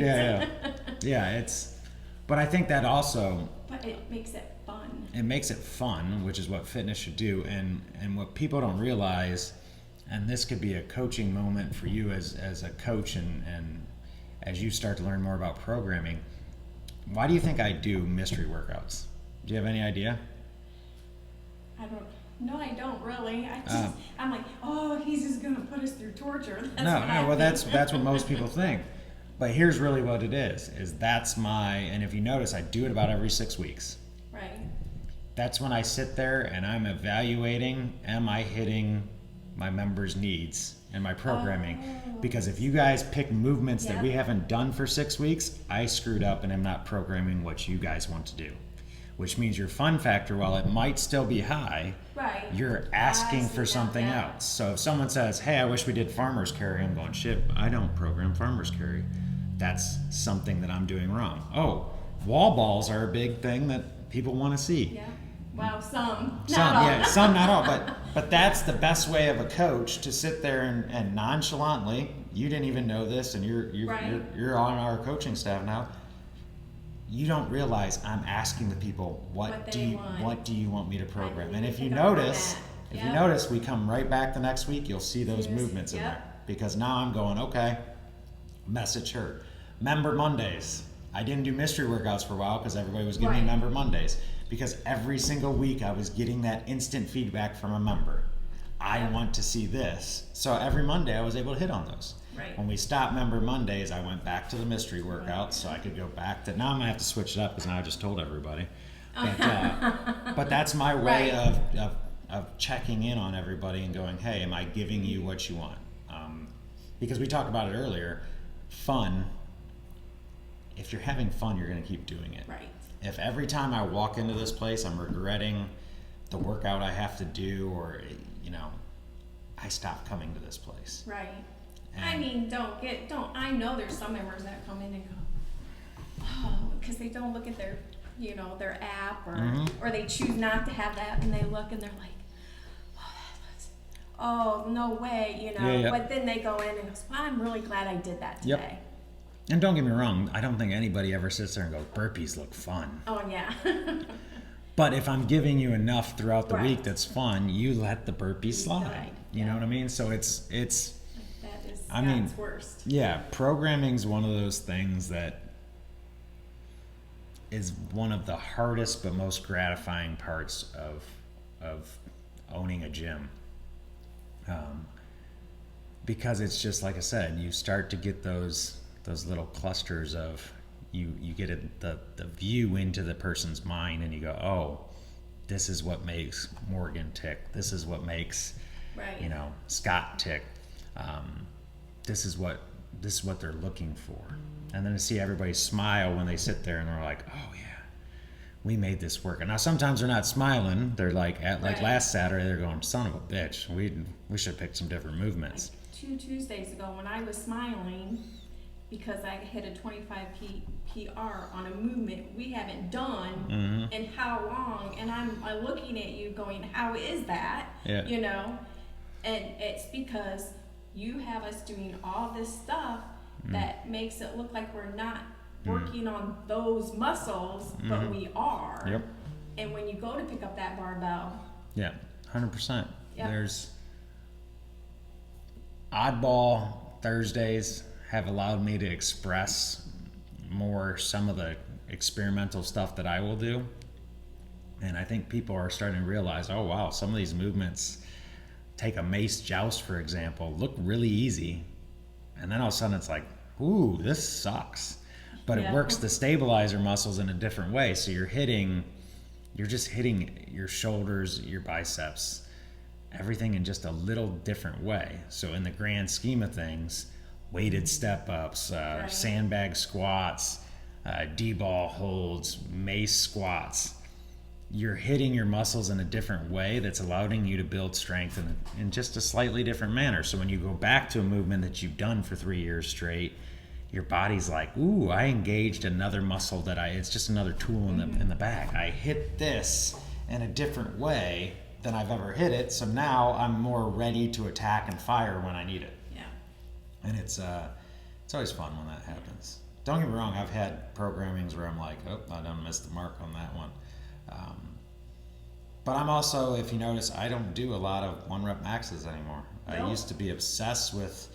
yeah. It's, but I think that also But it makes it fun. it makes it fun, which is what fitness should do. And what people don't realize, and this could be a coaching moment for you as a coach and as you start to learn more about programming, why do you think I do mystery workouts? Do you have any idea? I don't really. I'm like, oh, he's just gonna put us through torture. That's what most people think. But here's really what it is that's and if you notice, I do it about every 6 weeks. Right. That's when I sit there and I'm evaluating, am I hitting my members' needs and my programming? Oh. Because if you guys pick movements that Yeah. we haven't done for 6 weeks, I screwed up and am not programming what you guys want to do. Which means your fun factor, while it might still be high, Right. you're asking I for see something that. else. So if someone says, hey, I wish we did farmer's carry, I'm going, shit, I don't program farmer's carry. That's something that I'm doing wrong. Oh, wall balls are a big thing that people want to see. Yeah. Well, some. Some, Not all. yeah, some, not all, but that's the best way of a coach to sit there and nonchalantly, you didn't even know this, and Right. you're on our coaching staff now. You don't realize I'm asking the people, what do you want me to program? And if you notice, we come right back the next week, you'll see those Yes. movements in Yep. there. Because now I'm going, okay, message heard. Member Mondays. I didn't do mystery workouts for a while because everybody was giving me Right. member Mondays. Because every single week I was getting that instant feedback from a member. I Yep. want to see this. So every Monday I was able to hit on those. Right. When we stopped member Mondays, I went back to the mystery workouts so I could go back to, now I'm gonna have to switch it up because now I just told everybody. But that's my way Right. of checking in on everybody and going, hey, am I giving you what you want? Because we talked about it earlier, fun, if you're having fun, you're gonna keep doing it. Right. If every time I walk into this place, I'm regretting the workout I have to do, or, I stop coming to this place. Right. And- I mean, I know there's some members that come in and go, oh, because they don't look at their app, or Mhm. or they choose not to have that, and they look and they're like, oh, no way, Yeah. But then they go in and goes, well, I'm really glad I did that Yep. today. And don't get me wrong, I don't think anybody ever sits there and goes, burpees look fun. Oh, yeah. But if I'm giving you enough throughout the Right. week that's fun, you let the burpees slide. Right. You know Yeah. what I mean? So it's That is I mean, God's worst. yeah, programming's one of those things that is one of the hardest but most gratifying parts of owning a gym. Because it's just like I said, you start to get those little clusters of you get the view into the person's mind, and you go, oh, this is what makes Morgan tick. This is what makes Right. Scott tick. This is what they're looking for. And then to see everybody smile when they sit there and they're like, oh yeah, we made this work. And now sometimes they're not smiling. They're like, Right. last Saturday, they're going, son of a bitch, we should pick some different movements. 2 Tuesdays ago when I was smiling because I hit a 25 PR on a movement we haven't done in how long, and I'm looking at you going, how is that? Yeah. You know, and it's because you have us doing all this stuff that makes it look like we're not working on those muscles, but we are. Yep. And when you go to pick up that barbell, Yeah, 100%. Yep. There's oddball Thursdays have allowed me to express more some of the experimental stuff that I will do. And I think people are starting to realize, oh wow, some of these movements, take a mace joust for example, look really easy. And then all of a sudden it's like, ooh, this sucks. But it works the stabilizer muscles in a different way. So you're just hitting your shoulders, your biceps, everything in just a little different way. So in the grand scheme of things, weighted step ups, sandbag squats, D-ball holds, mace squats, you're hitting your muscles in a different way that's allowing you to build strength in just a slightly different manner. So when you go back to a movement that you've done for 3 years straight, your body's like, ooh, I engaged another muscle it's just another tool in the bag. I hit this in a different way than I've ever hit it, so now I'm more ready to attack and fire when I need it. yeah. And it's always fun when that happens. Don't get me wrong, I've had programmings where I'm like, oh, I done missed the mark on that one. But I'm also, if you notice, I don't do a lot of 1 rep maxes anymore. Nope. I used to be obsessed with,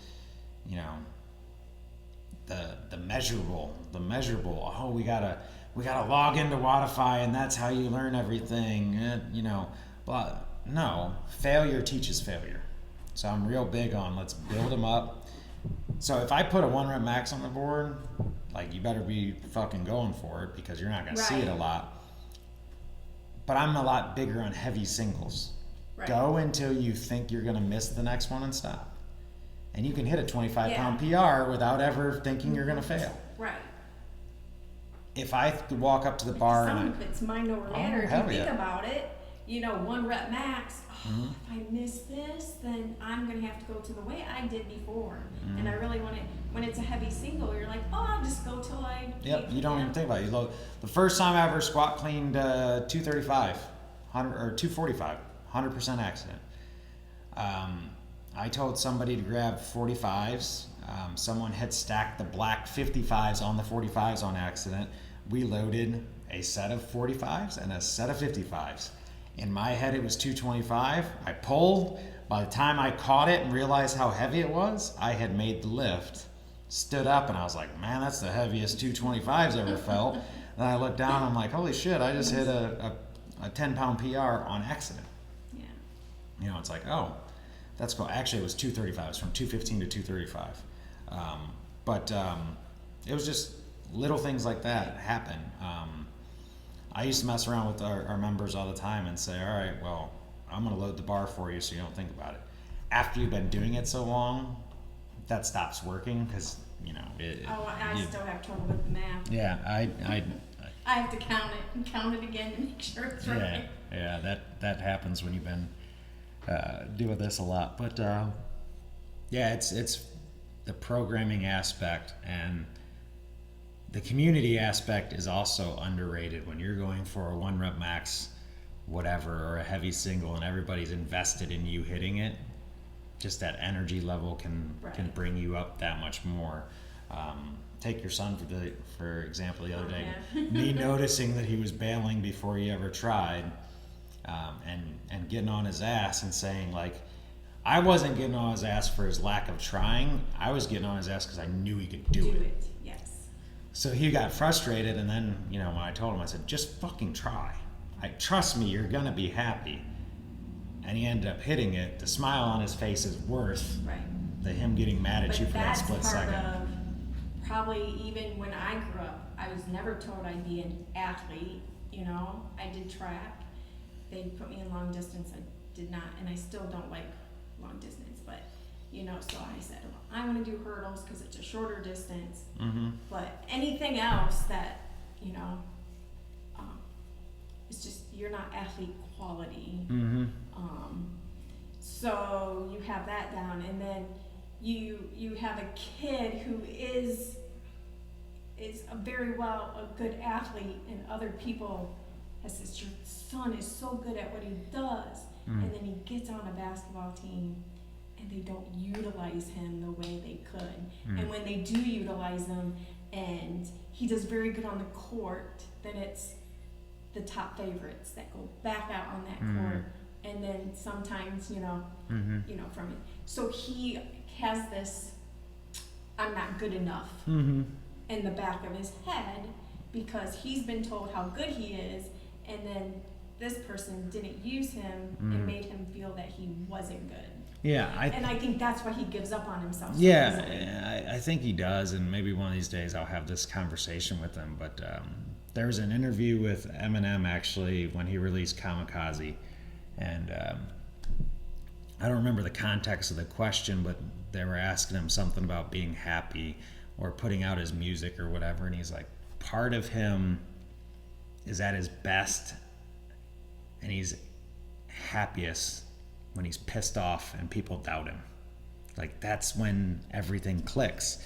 you know, the measurable. Oh, we gotta log into Wodify, and that's how you learn everything. You know, but no, failure teaches failure. So I'm real big on let's build them up. So if I put a 1 rep max on the board, like you better be fucking going for it because you're not gonna see it a lot. But I'm a lot bigger on heavy singles. Right. Go until you think you're gonna miss the next one and stop. And you can hit a 25-pound PR without ever thinking you're gonna fail. Right. If I could walk up to the bar Some and of it's mind over matter. If you hell think yeah. about it, you know, 1 rep max, if I miss this, then I'm going to have to go to the way I did before. And I really want to, when it's a heavy single, you're like, oh, I'll just go till I... Yep, you don't even think about it. The first time I ever squat cleaned 235, 100, or 245, 100% accident. I told somebody to grab 45s. Someone had stacked the black 55s on the 45s on accident. We loaded a set of 45s and a set of 55s. In my head, it was 225. I pulled. By the time I caught it and realized how heavy it was, I had made the lift. Stood up and I was like, man, that's the heaviest 225s I ever felt. Then I looked down, I'm like, holy shit, I just hit a 10-pound PR on accident. Yeah. You know, it's like, oh, that's cool. Actually, it was 235s, from 215 to 235. But it was just little things like that happen. I used to mess around with our members all the time and say, all right, well, I'm going to load the bar for you so you don't think about it. After you've been doing it so long, that stops working because, you know. I still have trouble with the math. Yeah, I have to count it and count it again to make sure it's right. Yeah, that happens when you've been doing this a lot. But yeah, it's the programming aspect, and the community aspect is also underrated when you're going for a 1 rep max, whatever, or a heavy single, and everybody's invested in you hitting it. Just that energy level can bring you up that much more. Take your son for example the other day. Me noticing that he was bailing before he ever tried, and getting on his ass and saying like, I wasn't getting on his ass for his lack of trying. I was getting on his ass because I knew he could do it. Yes. So he got frustrated, and then, you know, when I told him, I said, just fucking try. Trust me, you're gonna be happy. And he ended up hitting it. The smile on his face is worth the him getting mad at you for that split second. That's part of probably even when I grew up, I was never told I'd be an athlete. You know, I did track. They put me in long distance. I did not, and I still don't like long distance, but you know, so I said, well, I want to do hurdles because it's a shorter distance. But anything else that, you know, it's just, you're not athlete quality. So you have that down, and then you have a kid who is a very a good athlete, and other people has said, your son is so good at what he does, and then he gets on a basketball team and they don't utilize him the way they could. And when they do utilize him and he does very good on the court, then it's the top favorites that go back out on that court. And then sometimes, you know, from it. So he has this, I'm not good enough in the back of his head, because he's been told how good he is, and then this person didn't use him and made him feel that he wasn't good. Yeah, and I think that's why he gives up on himself so yeah, easily. I think he does, and maybe one of these days I'll have this conversation with him. But there was an interview with Eminem, actually, when he released Kamikaze, and I don't remember the context of the question, but they were asking him something about being happy or putting out his music or whatever, and he's like, part of him is at his best and he's happiest when he's pissed off and people doubt him. Like, that's when everything clicks.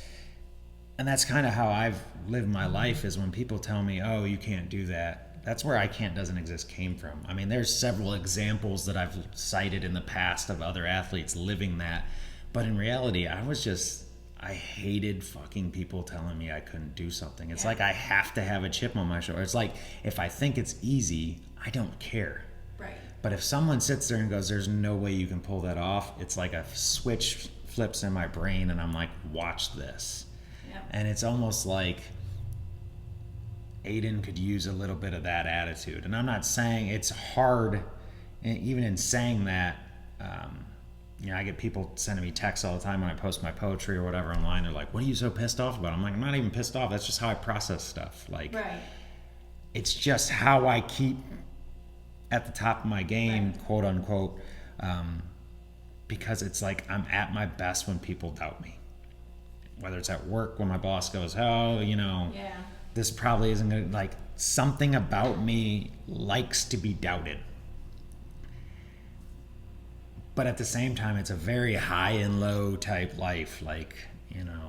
And that's kind of how I've lived my life, is when people tell me, oh, you can't do that. That's where I can't doesn't exist came from. I mean, there's several examples that I've cited in the past of other athletes living that. But in reality, I hated fucking people telling me I couldn't do something. It's like I have to have a chip on my shoulder. It's like, if I think it's easy, I don't care. Right. But if someone sits there and goes, there's no way you can pull that off, it's like a switch flips in my brain and I'm like, watch this. Yep. And it's almost like Aiden could use a little bit of that attitude. And I'm not saying it's hard, and even in saying that, I get people sending me texts all the time when I post my poetry or whatever online. They're like, what are you so pissed off about? I'm like, I'm not even pissed off. That's just how I process stuff. Like, right. It's just how I keep at the top of my game, right, quote unquote, because it's like I'm at my best when people doubt me. Whether it's at work when my boss goes, oh, this probably isn't going to, like, something about me likes to be doubted. But at the same time, it's a very high and low type life. Like,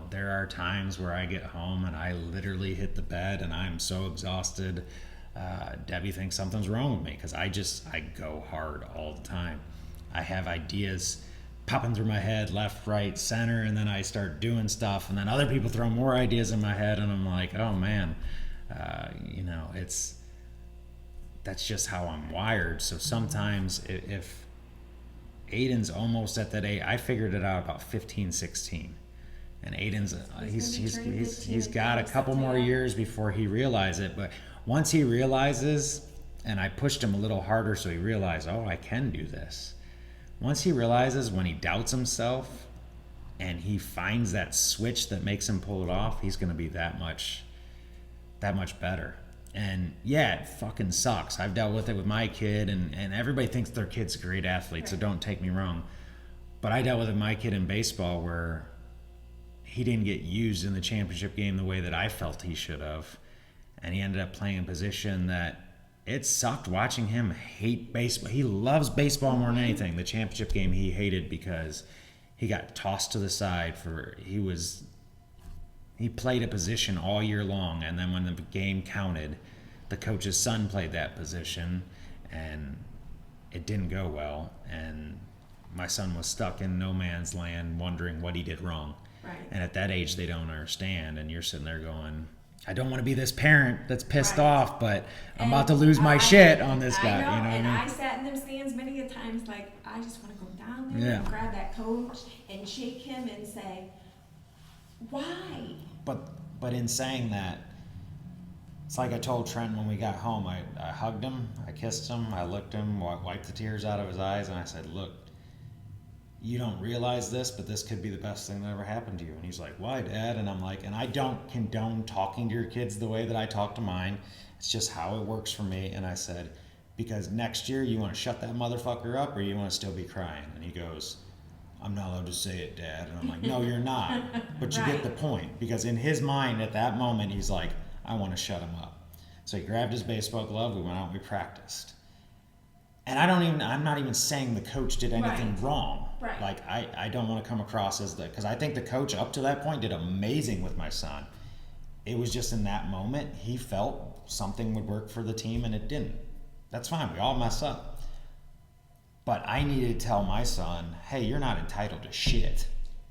there are times where I get home and I literally hit the bed and I'm so exhausted. Debbie thinks something's wrong with me because I go hard all the time. I have ideas popping through my head, left, right, center, and then I start doing stuff, and then other people throw more ideas in my head, and I'm like, oh man, that's just how I'm wired. So sometimes if Aiden's almost at that age, I figured it out about 15, 16. And Aiden's, he's got a couple more years before he realizes it. But once he realizes, and I pushed him a little harder so he realized, oh, I can do this. Once he realizes, when he doubts himself and he finds that switch that makes him pull it off, he's going to be that much better. And yeah, it fucking sucks. I've dealt with it with my kid, and everybody thinks their kid's a great athlete, so don't take me wrong. But I dealt with my kid in baseball where he didn't get used in the championship game the way that I felt he should have. And he ended up playing a position that it sucked watching him hate baseball. He loves baseball more than anything. The championship game he hated because he got tossed to the side he played a position all year long, and then when the game counted, the coach's son played that position, and it didn't go well, and my son was stuck in no man's land wondering what he did wrong. Right. And at that age, they don't understand, and you're sitting there going, I don't want to be this parent that's pissed off, but I'm about to lose my shit on this guy. I know, and I sat in them stands many a times, like, I just want to go down there and grab that coach and shake him and say, why? But in saying that, it's like I told Trent when we got home. I hugged him, I kissed him, I looked him, wiped the tears out of his eyes, and I said, look, you don't realize this, but this could be the best thing that ever happened to you. And he's like, why, Dad? And I'm like, and I don't condone talking to your kids the way that I talk to mine. It's just how it works for me. And I said, because next year you want to shut that motherfucker up, or you want to still be crying? And he goes, I'm not allowed to say it, Dad. And I'm like, no, you're not. But you get the point. Because in his mind at that moment, he's like, I want to shut him up. So he grabbed his baseball glove, we went out and we practiced. And I'm not even saying the coach did anything wrong. Right. Like, I don't want to come across as because I think the coach up to that point did amazing with my son. It was just in that moment, he felt something would work for the team and it didn't. That's fine. We all mess up. But I needed to tell my son, hey, you're not entitled to shit.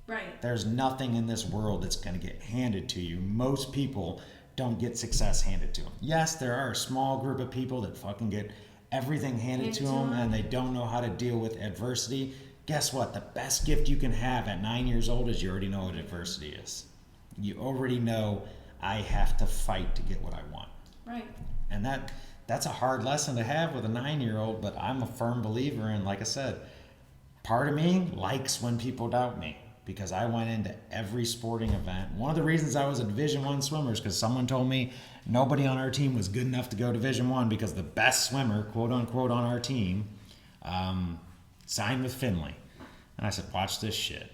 Right. There's nothing in this world that's going to get handed to you. Most people don't get success handed to them. Yes, there are a small group of people that fucking get everything handed to them and they don't know how to deal with adversity. Guess what? The best gift you can have at 9 years old is you already know what adversity is. You already know I have to fight to get what I want. Right. And that's a hard lesson to have with a 9-year-old, but I'm a firm believer in, like I said, part of me likes when people doubt me because I went into every sporting event. One of the reasons I was a Division I swimmer is because someone told me nobody on our team was good enough to go Division I because the best swimmer, quote unquote, on our team signed with Finley. And I said, watch this shit.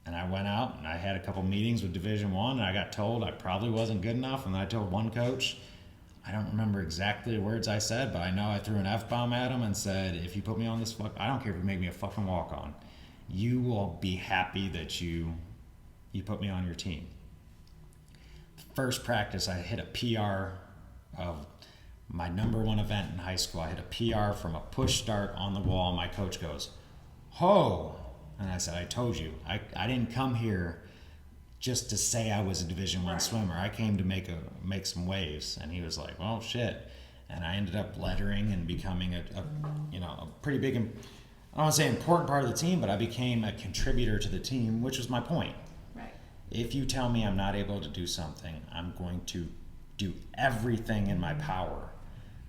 And I went out and I had a couple meetings with Division I and I got told I probably wasn't good enough. And I told one coach, I don't remember exactly the words I said, but I know I threw an F-bomb at him and said, if you put me on this I don't care if you make me a fucking walk-on. You will be happy that you put me on your team. First practice, I hit a PR of my #1 event in high school. I hit a PR from a push start on the wall. My coach goes, ho! And I said, I told you, I didn't come here just to say I was a Division I swimmer. I came to make some waves. And he was like, well, shit. And I ended up lettering and becoming a pretty big, I don't want to say important part of the team, but I became a contributor to the team, which was my point. Right. If you tell me I'm not able to do something, I'm going to do everything in my power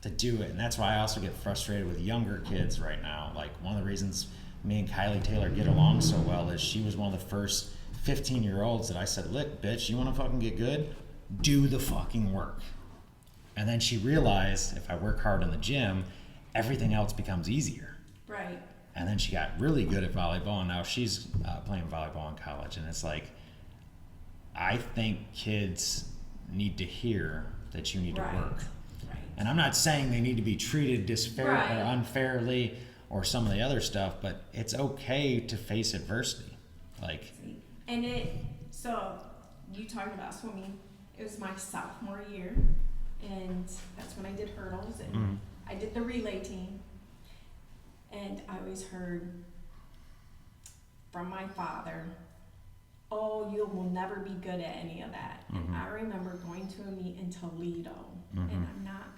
to do it. And that's why I also get frustrated with younger kids right now. Like, one of the reasons me and Kylie Taylor get along so well is she was one of the first 15-year-olds that I said, look, bitch, you want to fucking get good? Do the fucking work. And then she realized if I work hard in the gym, everything else becomes easier. Right. And then she got really good at volleyball, and now she's playing volleyball in college. And it's like, I think kids need to hear that you need to work. Right. And I'm not saying they need to be treated or unfairly or some of the other stuff, but it's okay to face adversity. Like, and so you talking about swimming, it was my sophomore year, and that's when I did hurdles, and I did the relay team, and I always heard from my father, oh, you will never be good at any of that. And I remember going to a meet in Toledo, and I'm not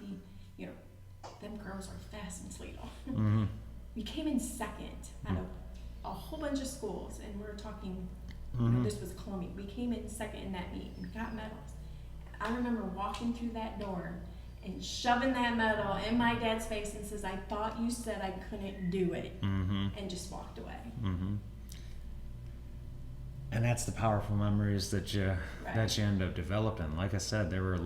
them girls are fast in Toledo. We came in second out of a whole bunch of schools, and we were talking, this was Columbia. We came in second in that meet and got medals. I remember walking through that door and shoving that medal in my dad's face and says, I thought you said I couldn't do it, and just walked away. And that's the powerful memories that you end up developing. Like I said, there were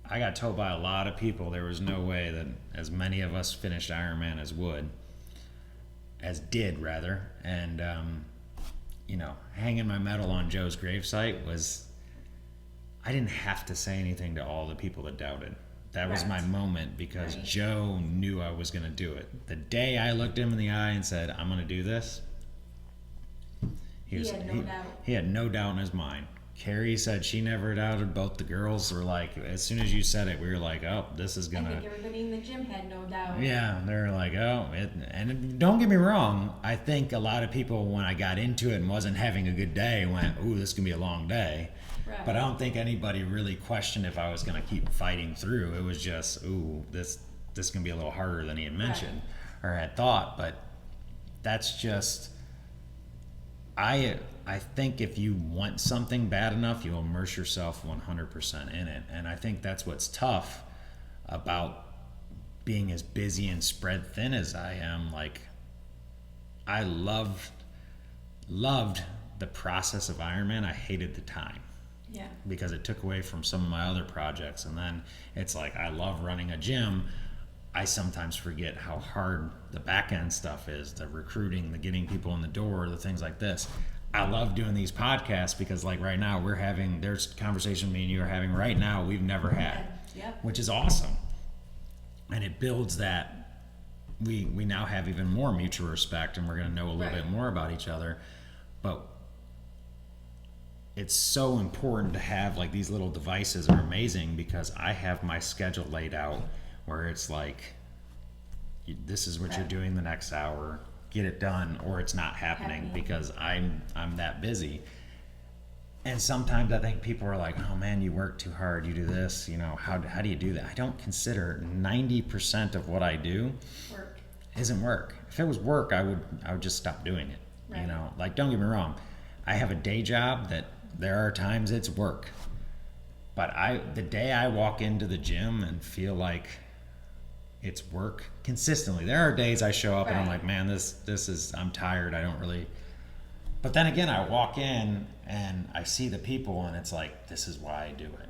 I got told by a lot of people there was no way that as many of us finished Ironman did rather. And, hanging my medal on Joe's gravesite was, I didn't have to say anything to all the people that doubted. That was my moment because Joe knew I was going to do it. The day I looked him in the eye and said, I'm going to do this, he had no doubt in his mind. Carrie said she never doubted. Both the girls were like, as soon as you said it, we were like, oh, this is gonna. I think everybody in the gym had no doubt. Yeah, they're like, oh, and don't get me wrong. I think a lot of people, when I got into it and wasn't having a good day, went, ooh, this is gonna be a long day. Right. But I don't think anybody really questioned if I was gonna keep fighting through. It was just, ooh, this is gonna be a little harder than he had mentioned or had thought. But that's just. I think if you want something bad enough, you'll immerse yourself 100% in it. And I think that's what's tough about being as busy and spread thin as I am. Like, I loved the process of Ironman. I hated the time. Yeah. Because it took away from some of my other projects. And then it's like, I love running a gym. I sometimes forget how hard the back end stuff is, the recruiting, the getting people in the door, the things like this. I love doing these podcasts because, like, right now there's conversation me and you are having right now we've never had, which is awesome. and it builds that. We now have even more mutual respect, and we're going to know a little bit more about each other. But it's so important to have, like, these little devices are amazing, because I have my schedule laid out where it's like, this is what you're doing the next hour, get it done, or it's not happening because I'm that busy. And sometimes I think people are like, oh man, you work too hard, you do this, you know, how do you do that? I don't consider 90% of what I do isn't work. If it was work, I would just stop doing it. You know, like, don't get me wrong, I have a day job that there are times it's work, but the day I walk into the gym and feel like it's work consistently, there are days I show up and I'm like, man, this is, I'm tired, I don't really. But then again, I walk in and I see the people and it's like, this is why I do it.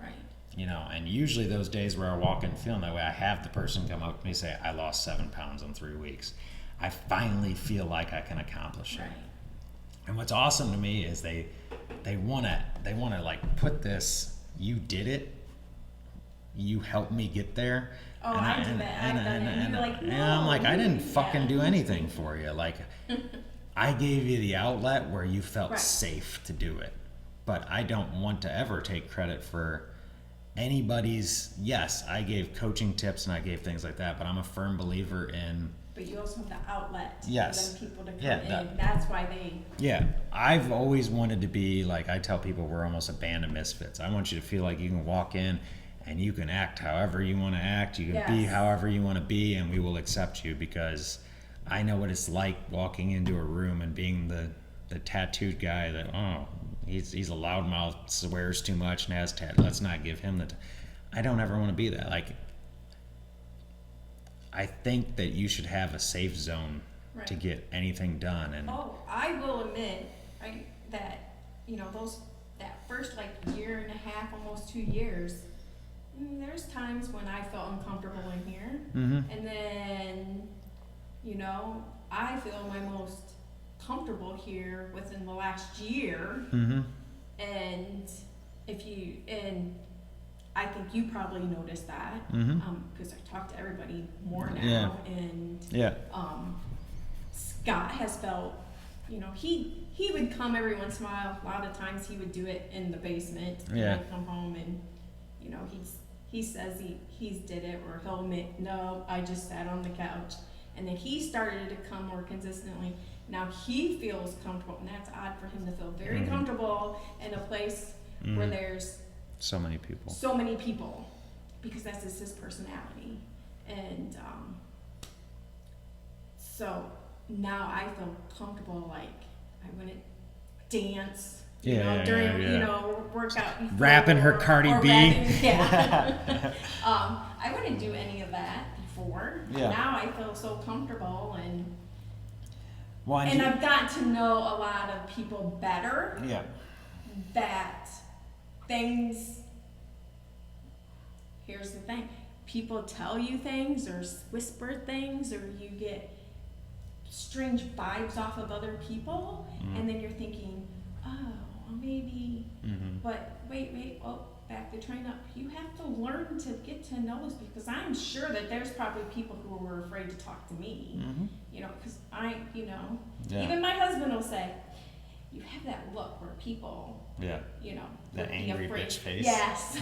You know, and usually those days where I walk in feeling that way, I have the person come up to me and say, I lost 7 pounds in 3 weeks. I finally feel like I can accomplish it. And what's awesome to me is they wanna like put this, you did it, you helped me get there. Oh, I do that. I've done it. And you're like, no. And I'm like, I didn't fucking do anything for you. Like, I gave you the outlet where you felt safe to do it. But I don't want to ever take credit for anybody's. Yes, I gave coaching tips and I gave things like that, but I'm a firm believer in. But you also have the outlet for them people to come in. That's why they. Yeah, I've always wanted to be like, I tell people we're almost a band of misfits. I want you to feel like you can walk in and you can act however you want to act. You can be however you want to be, and we will accept you, because I know what it's like walking into a room and being the tattooed guy that, oh, he's a loudmouth, swears too much and has let's not give him I don't ever want to be that. Like, I think that you should have a safe zone to get anything done. And I will admit that, you know, that first like year and a half, almost 2 years, there's times when I felt uncomfortable in here. And then, you know, I feel my most comfortable here within the last year. And I think you probably noticed that, because I talk to everybody more now. And Scott has felt, you know, he would come every once in a while. A lot of times he would do it in the basement. And I'd come home and, you know, he says he's did it, or he'll admit, no, I just sat on the couch. And then he started to come more consistently. Now he feels comfortable, and that's odd for him to feel very comfortable in a place where there's so many people, because that's just his personality. And so now I feel comfortable, like I wouldn't dance, during you know, workout before, rapping her Cardi B. I wouldn't do any of that before. Now I feel so comfortable, and I've gotten to know a lot of people better. That things. Here's the thing: people tell you things, or whisper things, or you get strange vibes off of other people, and then you're thinking, oh, well, maybe. But wait. Oh, back to Trina. You have to learn to get to know us, because I'm sure that there's probably people who were afraid to talk to me. You know, because even my husband will say, you have that look where people, you know, the angry bitch face. Yes.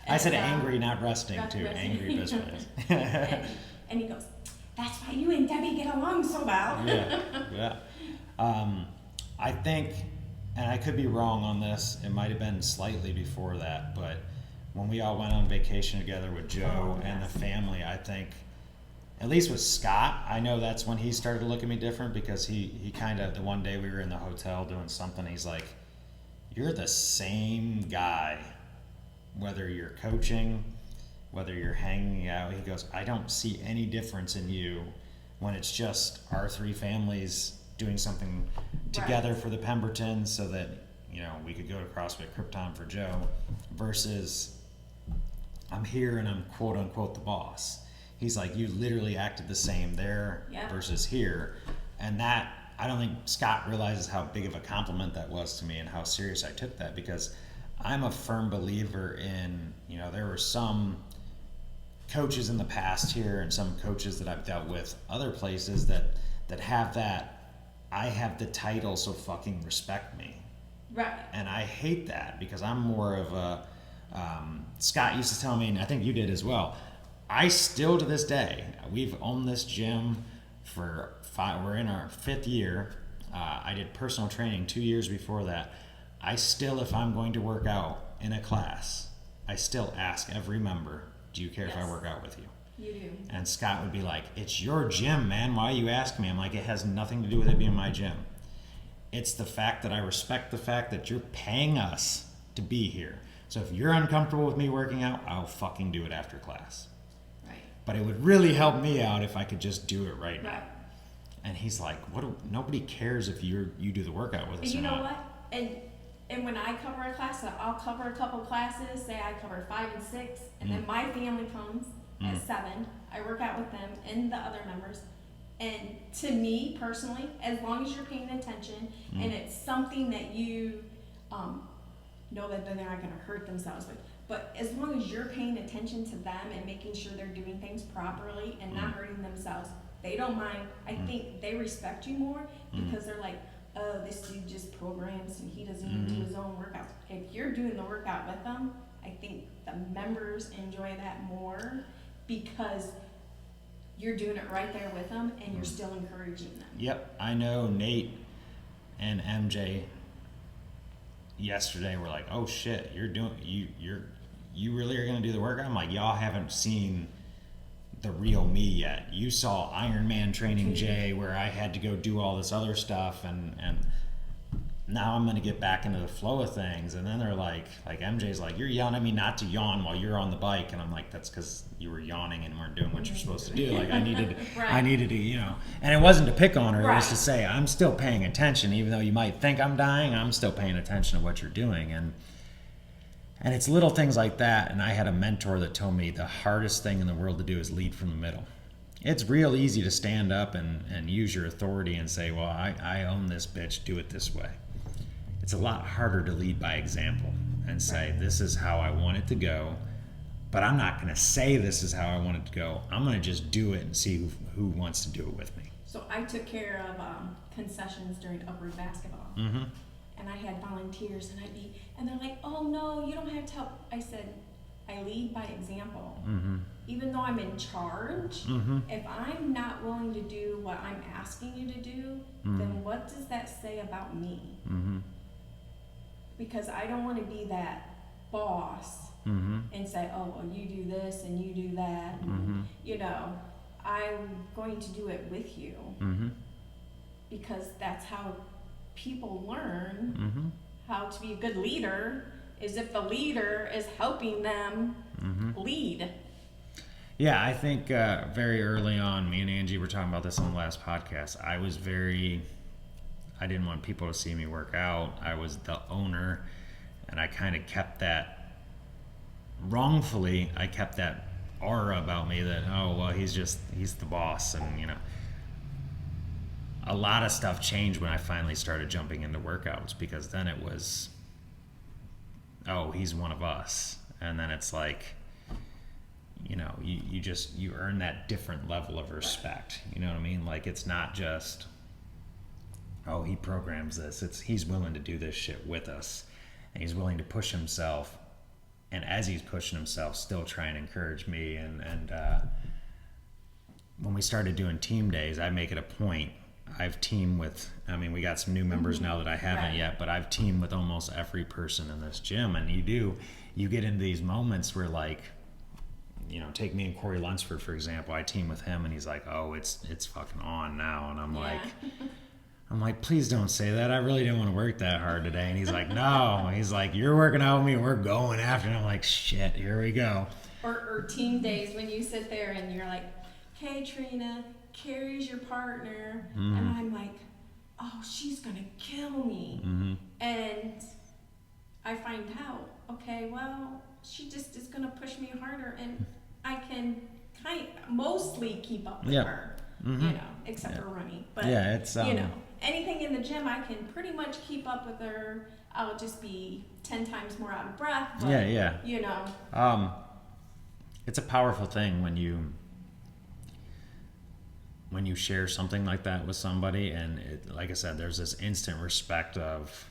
I said angry, not resting, too. Angry bitch face. And he goes, that's why you and Debbie get along so well. I think, and I could be wrong on this, it might have been slightly before that, but when we all went on vacation together with Joe and the family, I think, at least with Scott, I know that's when he started to look at me different, because he kind of, the one day we were in the hotel doing something, he's like, you're the same guy, whether you're coaching, whether you're hanging out. He goes, I don't see any difference in you when it's just our three families doing something together for the Pembertons, so that, you know, we could go to CrossFit Krypton for Joe, versus I'm here and I'm quote unquote the boss. He's like, you literally acted the same there versus here. And that, I don't think Scott realizes how big of a compliment that was to me, and how serious I took that, because I'm a firm believer in, you know, there were some coaches in the past here and some coaches that I've dealt with other places that have that, I have the title, so fucking respect me. Right. And I hate that because I'm more of a, Scott used to tell me, and I think you did as well, I still to this day, we've owned this gym for we're in our 5th year. I did personal training 2 years before that. I still, if I'm going to work out in a class, I still ask every member, do you care if I work out with you? You do. And Scott would be like, it's your gym, man. Why you ask me? I'm like, it has nothing to do with it being my gym. It's the fact that I respect the fact that you're paying us to be here. So if you're uncomfortable with me working out, I'll fucking do it after class. Right. But it would really help me out if I could just do it right now. Right. And he's like, nobody cares if you do the workout with us And you or know not. what? And when I cover a class, I'll cover a couple classes, say I cover 5 and 6, and then my family comes at 7. I work out with them and the other members. And to me personally, as long as you're paying attention and it's something that you know that they're not going to hurt themselves with, but as long as you're paying attention to them and making sure they're doing things properly and not hurting themselves, they don't mind. I think they respect you more because they're like, oh, this dude just programs and he doesn't even do his own workouts. If you're doing the workout with them, I think the members enjoy that more because you're doing it right there with them and you're still encouraging them. Yep, I know Nate and MJ yesterday were like, oh shit, you really are gonna do the workout? I'm like, y'all haven't seen the real me yet. You saw Iron Man training Jay where I had to go do all this other stuff and now I'm gonna get back into the flow of things. And then they're like MJ's like, you're yelling at me not to yawn while you're on the bike, and I'm like, that's because you were yawning and weren't doing what you're supposed to do. Like I needed to, you know. And it wasn't to pick on her, it was to say I'm still paying attention, even though you might think I'm dying, I'm still paying attention to what you're doing. And it's little things like that. And I had a mentor that told me the hardest thing in the world to do is lead from the middle. It's real easy to stand up and use your authority and say, well, I own this bitch, do it this way. It's a lot harder to lead by example and say, this is how I want it to go, but I'm not going to say this is how I want it to go. I'm going to just do it and see who wants to do it with me. So I took care of concessions during upward basketball. Mm-hmm. And I had volunteers and they're like, oh no, you don't have to help. I said, I lead by example. Mm-hmm. Even though I'm in charge, if I'm not willing to do what I'm asking you to do, then what does that say about me? Mm-hmm. Because I don't want to be that boss and say, oh, well, you do this and you do that. And, you know, I'm going to do it with you because that's how people learn how to be a good leader, is if the leader is helping them lead. Yeah, I think very early on, me and Angie were talking about this on the last podcast. I didn't want people to see me work out. I was the owner, and I kind of kept that, wrongfully, I kept that aura about me that, oh, well, he's the boss, and, you know. A lot of stuff changed when I finally started jumping into workouts, because then it was, oh, he's one of us. And then it's like, you know, you earn that different level of respect. You know what I mean? Like, it's not just, oh, he programs this. It's he's willing to do this shit with us, and he's willing to push himself, and as he's pushing himself, still try and encourage me. And when we started doing team days, I make it a point. I've teamed with, I mean, we got some new members now that I haven't yet, but I've teamed with almost every person in this gym. And you get into these moments where, like, you know, take me and Corey Lunsford, for example. I team with him and he's like, oh, it's fucking on now. And I'm like, please don't say that. I really didn't want to work that hard today. And he's like, no. He's like, you're working out with me and we're going after. And I'm like, shit, here we go. Or team days when you sit there and you're like, hey, Trina, Carrie's your partner. And I'm like, oh, she's going to kill me. And I find out, okay, well, she just is going to push me harder. And I can mostly keep up with her, you know, except for running. But, it's, you know, anything in the gym, I can pretty much keep up with her. I'll just be 10 times more out of breath. But, you know. it's a powerful thing when you share something like that with somebody, and like I said, there's this instant respect of,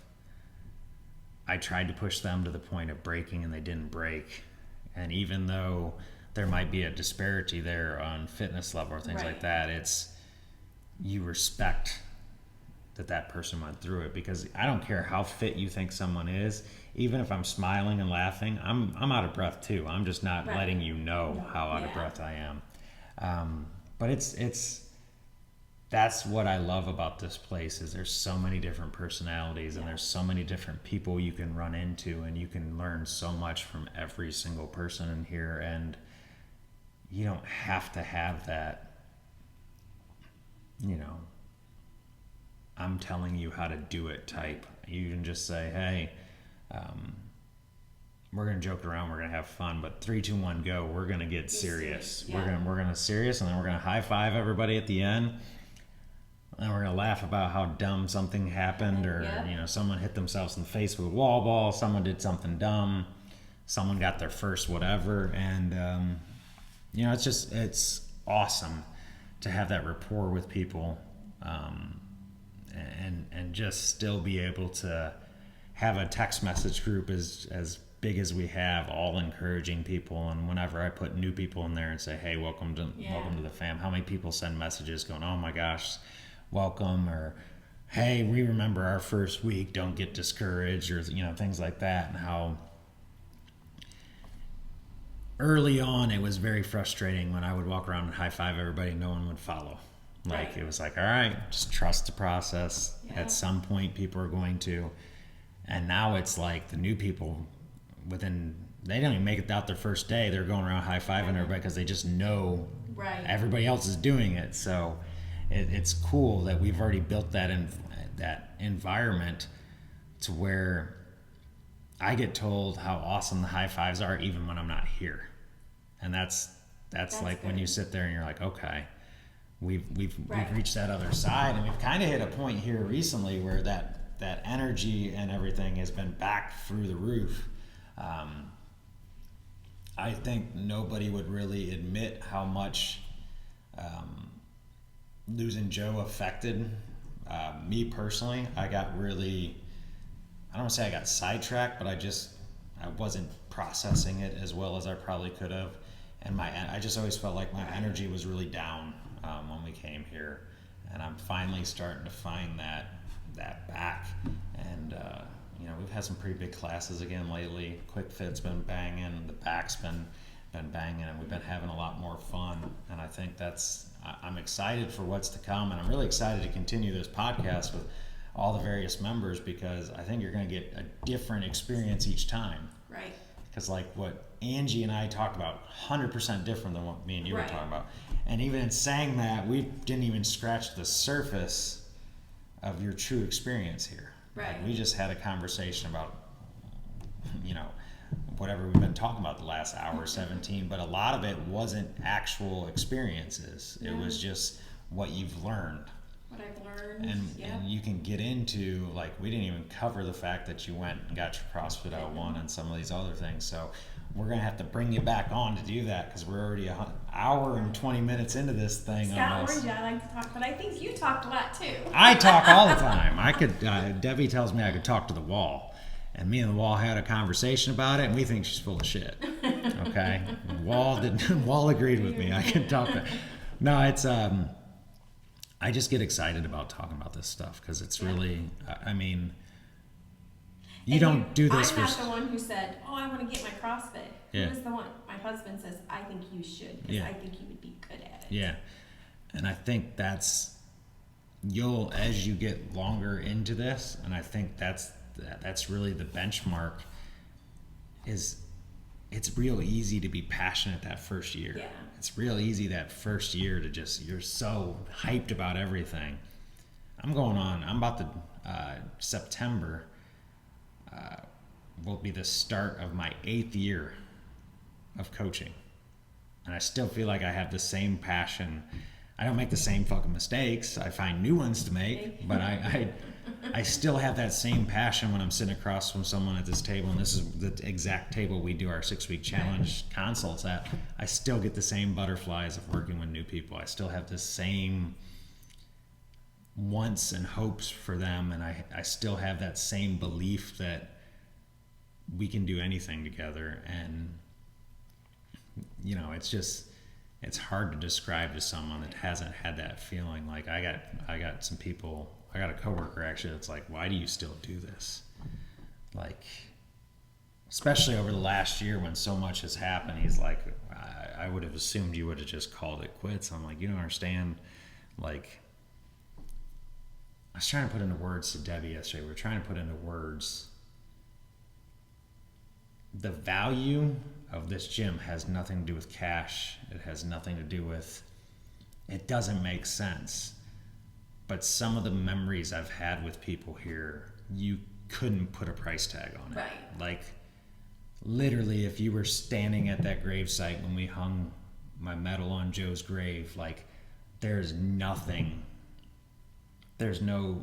I tried to push them to the point of breaking and they didn't break. And even though there might be a disparity there on fitness level or things like that, you respect that person went through it, because I don't care how fit you think someone is, even if I'm smiling and laughing, I'm out of breath too. I'm just not letting you know how out of breath I am. But that's what I love about this place, is there's so many different personalities and there's so many different people you can run into, and you can learn so much from every single person in here. And you don't have to have that, I'm telling you how to do it type. You can just say, hey, we're going to joke around, we're going to have fun, but 3, 2, 1, go. We're going to get serious. We're going to serious, and then we're going to high five everybody at the end. And we're going to laugh about how dumb something happened, or, someone hit themselves in the face with a wall ball, someone did something dumb, someone got their first whatever. And, it's awesome to have that rapport with people, and just still be able to have a text message group as big as we have, all encouraging people. And whenever I put new people in there and say, hey, welcome to the fam, how many people send messages going, oh my gosh, welcome, or hey, we remember our first week, don't get discouraged, or things like that. And how early on it was very frustrating when I would walk around and high five everybody, no one would follow. It was like, all right, just trust the process. At some point people are going to. And now it's like the new people, they don't even make it out their first day, they're going around high fiving everybody because they just know everybody else is doing it. So it's cool that we've already built that environment to where I get told how awesome the high fives are even when I'm not here. And that's like good. When you sit there and you're like, okay, we've reached that other side, and we've kind of hit a point here recently where that energy and everything has been back through the roof. I think nobody would really admit how much losing Joe affected me personally. I got really, I don't want to say I got sidetracked, but I wasn't processing it as well as I probably could have. And I just always felt like my energy was really down when we came here. And I'm finally starting to find that back. And, we've had some pretty big classes again lately. Quick Fit's been banging, the back's been banging, and we've been having a lot more fun. And I think I'm excited for what's to come, and I'm really excited to continue this podcast with all the various members, because I think you're going to get a different experience each time. Right. Because like what Angie and I talked about, 100% different than what me and you were talking about. And even in saying that, we didn't even scratch the surface of your true experience here. Right. Like we just had a conversation about, whatever we've been talking about the last hour, 17, but a lot of it wasn't actual experiences. No. It was just what you've learned. What I've learned. And you can get into, like, we didn't even cover the fact that you went and got your CrossFit L1 and some of these other things. So we're going to have to bring you back on to do that, because we're already an hour and 20 minutes into this thing. Scott warned you I like to talk, but I think you talked a lot too. I talk all the time. I could. Debbie tells me I could talk to the wall. And me and the wall had a conversation about it, and we think she's full of shit. Okay? Wall agreed with me. I can talk to. No, it's I just get excited about talking about this stuff, because it's really, you don't do this I'm not the one who said, oh, I want to get my CrossFit. Yeah. Who was the one? My husband says, I think you should, because I think you would be good at it. Yeah. And I think as you get longer into this, and I think that's really the benchmark, is it's real easy to be passionate that first year. Yeah. It's real easy that first year to you're so hyped about everything. I'm about to, September will be the start of my 8th year of coaching. And I still feel like I have the same passion. I don't make the same fucking mistakes. I find new ones to make, but I still have that same passion when I'm sitting across from someone at this table, and this is the exact table we do our 6-week challenge consults at. I still get the same butterflies of working with new people. I still have the same wants and hopes for them, and I still have that same belief that we can do anything together. And you know, it's hard to describe to someone that hasn't had that feeling. Like I got some people, I got a coworker actually that's like, why do you still do this? Like, especially over the last year when so much has happened, he's like, I would have assumed you would have just called it quits. I'm like, you don't understand. Like, I was trying to put into words to Debbie yesterday. We're trying to put into words the value of this gym has nothing to do with cash. It has nothing to do with, it doesn't make sense. But some of the memories I've had with people here, you couldn't put a price tag on it. Right. Like, literally, if you were standing at that gravesite when we hung my medal on Joe's grave, like, there's nothing, there's no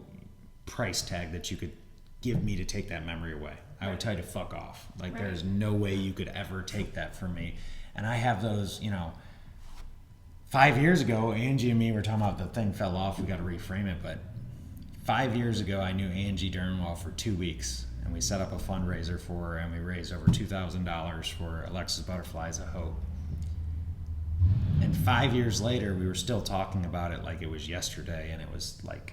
price tag that you could give me to take that memory away. I would tell you to fuck off. Like, Right. There's no way you could ever take that from me. And I have those, you know, 5 years ago, Angie and me were talking about the thing fell off. We got to reframe it. But 5 years ago, I knew Angie Durnwell for 2 weeks. And we set up a fundraiser for her, and we raised over $2,000 for Alexis Butterflies of Hope. And 5 years later, we were still talking about it like it was yesterday. And it was like,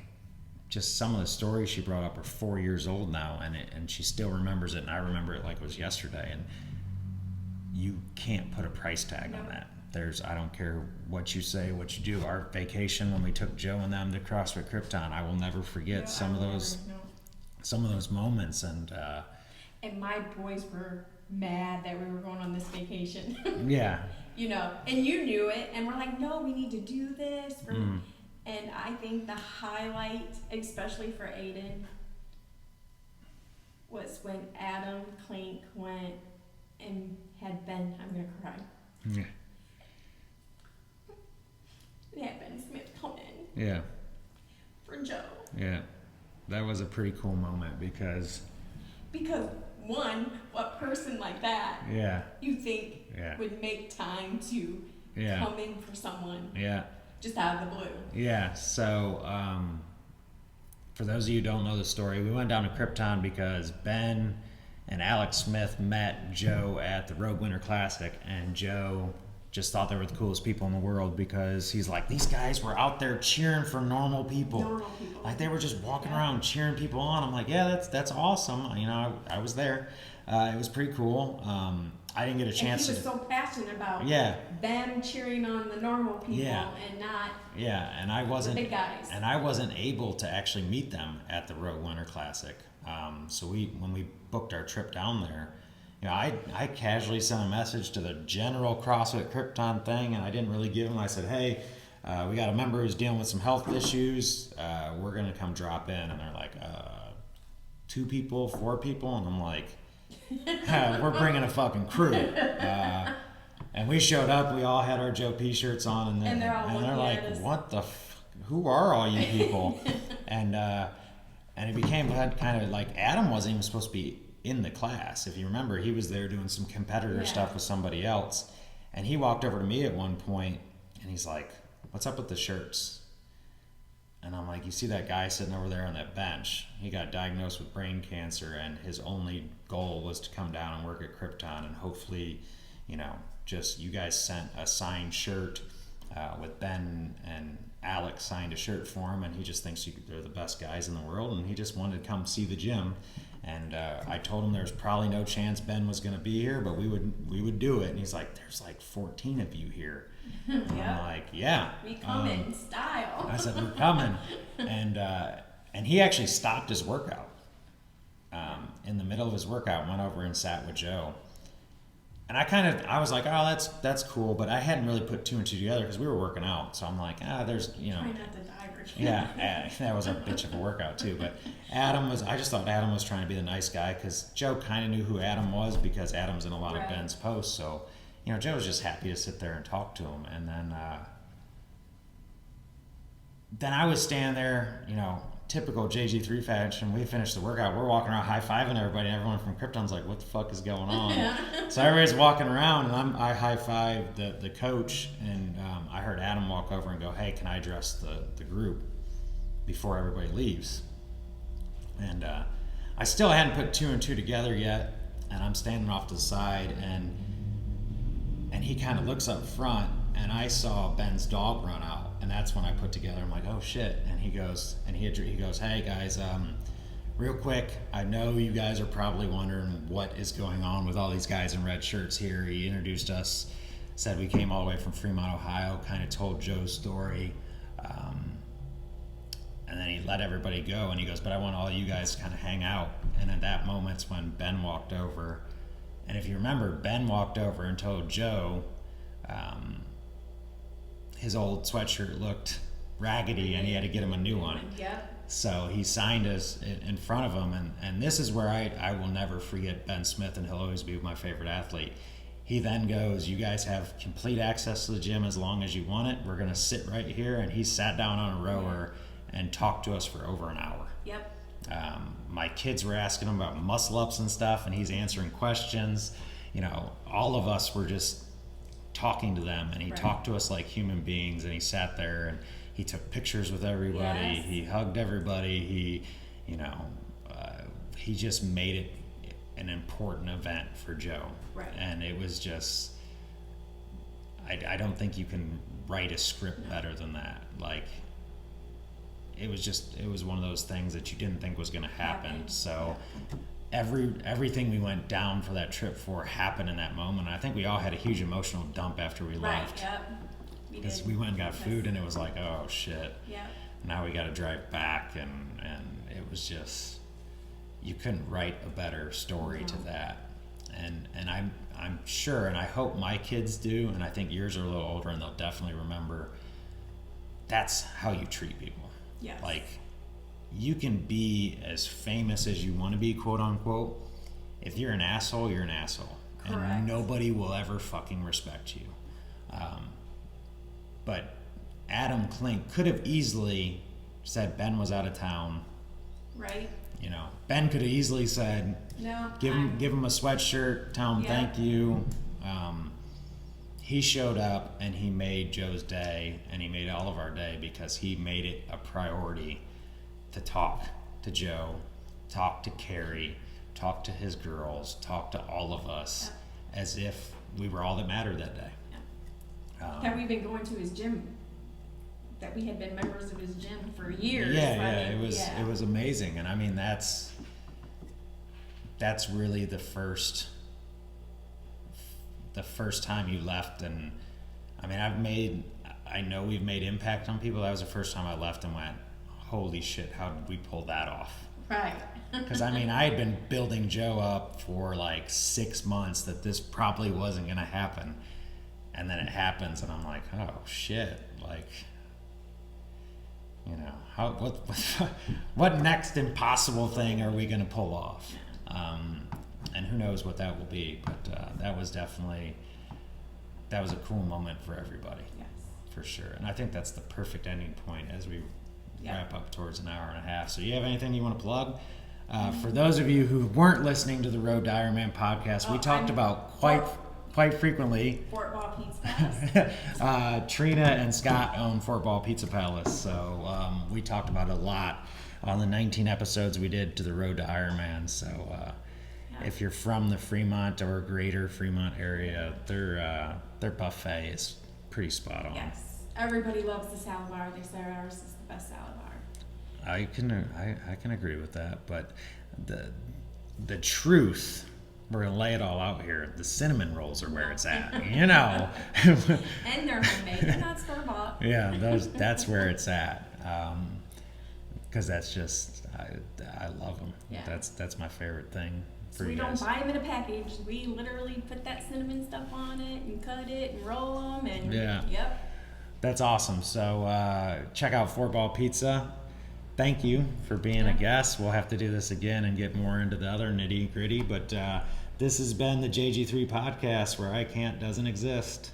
just some of the stories she brought up are 4 years old now, and she still remembers it, and I remember it like it was yesterday. And you can't put a price tag on that. I don't care what you say, what you do. Our vacation when we took Joe and them to CrossFit Krypton, I will never forget some of those moments. And my boys were mad that we were going on this vacation. yeah, You know, and you knew it, and we're like, no, we need to do this. And I think the highlight, especially for Aiden, was when Adam Klink went and had Ben, I'm going to cry. yeah, They had Ben Smith come in yeah, for Joe. yeah. That was a pretty cool moment because one, what person like that yeah, you think yeah, would make time to yeah, come in for someone yeah. just out of the blue? Yeah, so for those of you who don't know the story, we went down to Krypton because Ben and Alex Smith met Joe at the Rogue Winter Classic, and Joe just thought they were the coolest people in the world because he's like, these guys were out there cheering for normal people. Normal people. Like, they were just walking around cheering people on. I'm like, yeah, that's awesome. You know, I was there. It was pretty cool. I didn't get a chance and he was so passionate about them cheering on the normal people and not and I wasn't the big guys. And I wasn't able to actually meet them at the Rogue Winter Classic. So when we booked our trip down there, you know, I casually sent a message to the general CrossFit Krypton thing, and I didn't really give them. I said, hey, we got a member who's dealing with some health issues. We're gonna come drop in, and they're like, 2 people, 4 people, and I'm like, we're bringing a fucking crew. And we showed up. We all had our Joe P shirts on, and they're like, "What the? Who are all you people?" and it became kind of like Adam wasn't even supposed to be in the class. If you remember, he was there doing some competitor stuff with somebody else, and he walked over to me at one point, and he's like, "What's up with the shirts?" And I'm like, you see that guy sitting over there on that bench? He got diagnosed with brain cancer, and his only goal was to come down and work at Krypton, and hopefully, you know, just you guys sent a signed shirt with Ben and Alex signed a shirt for him, and he just thinks they're the best guys in the world, and he just wanted to come see the gym. And I told him there's probably no chance Ben was going to be here, but we would do it. And he's like, there's like 14 of you here. And I'm like, yeah. We come in style. I said, we're coming. And he actually stopped his workout. In the middle of his workout, went over and sat with Joe. And I was like, oh, that's cool. But I hadn't really put 2 and 2 together because we were working out. So I'm like, there's, you know. Try not to diverge. Yeah, that was a bitch of a workout too. But I just thought Adam was trying to be the nice guy because Joe kind of knew who Adam was because Adam's in a lot of Ben's posts. So, you know, Joe was just happy to sit there and talk to him. And then I was standing there, you know, typical JG3 fashion, we finished the workout. We're walking around high-fiving everybody, and everyone from Krypton's like, what the fuck is going on? So everybody's walking around, and I high-fived the coach, and I heard Adam walk over and go, hey, can I address the group before everybody leaves? And I still hadn't put 2 and 2 together yet, and I'm standing off to the side, and he kind of looks up front, and I saw Ben's dog run out, and that's when I put together, I'm like, oh shit. And he goes, hey guys, real quick, I know you guys are probably wondering what is going on with all these guys in red shirts here. He introduced us, said we came all the way from Fremont, Ohio, kind of told Joe's story, and then he let everybody go, and he goes, but I want all you guys to kind of hang out. And at that moment's when Ben walked over, and if you remember, Ben walked over and told Joe his old sweatshirt looked raggedy and he had to get him a new one. Yep. So he signed us in front of him, and this is where I will never forget Ben Smith, and he'll always be my favorite athlete. He then goes, you guys have complete access to the gym as long as you want it. We're going to sit right here. And he sat down on a rower and talked to us for over an hour. Yep. My kids were asking him about muscle ups and stuff, and he's answering questions. You know, all of us were just talking to them, and he talked to us like human beings, and he sat there and he took pictures with everybody. Yes. He hugged everybody. He, you know, he just made it an important event for Joe. Right. And it was just, I don't think you can write a script better than that. Like, it was one of those things that you didn't think was going to happen. So everything we went down for that trip for happened in that moment. I think we all had a huge emotional dump after we left. Yep. Because we went and got food, and it was like, oh shit. Yep. Now we got to drive back, and it was just, you couldn't write a better story to that. And I'm sure, and I hope my kids do, and I think yours are a little older, and they'll definitely remember, that's how you treat people. Yes. Like, you can be as famous as you want to be, quote unquote. If you're an asshole, you're an asshole. Correct. And nobody will ever fucking respect you. But Adam Klink could have easily said Ben was out of town. Right. You know, Ben could have easily said, No. give him a sweatshirt, tell him thank you. He showed up, and he made Joe's day, and he made all of our day, because he made it a priority to talk to Joe, talk to Carrie, talk to his girls, talk to all of us, as if we were all that mattered that day. Have we been going to his gym? That we had been members of his gym for years. It was amazing, and I mean that's really the first time you left, and I mean I know we've made impact on people. That was the first time I left and went, holy shit, how did we pull that off? Right. Because I mean, I had been building Joe up for like 6 months that this probably wasn't going to happen. And then it happens, and I'm like, oh shit, like, you know, what next impossible thing are we going to pull off? And who knows what that will be, but that was a cool moment for everybody. Yes. For sure. And I think that's the perfect ending point as we wrap up towards an hour and a half. So you have anything you want to plug? For those of you who weren't listening to the Road to Ironman podcast, we talked about quite frequently. Fort Ball Pizza Palace. Trina and Scott own Fort Ball Pizza Palace, so we talked about it a lot on the 19 episodes we did to the Road to Ironman. So if you're from the Fremont or greater Fremont area, their buffet is pretty spot on. Yes, everybody loves the salad bar. They say ours is the best salad bar. I can agree with that, but the truth. We're gonna lay it all out here. The cinnamon rolls are where it's at, you know. And they're homemade. They're not store bought. Yeah, that's where it's at. Because that's just I love them. Yeah. That's my favorite thing for So you we guys. don't buy them in a package. We literally put that cinnamon stuff on it and cut it and roll them and yep. That's awesome. So check out Fort Ball Pizza. Thank you for being a guest. We'll have to do this again and get more into the other nitty gritty. But this has been the JG3 podcast, where I can't doesn't exist.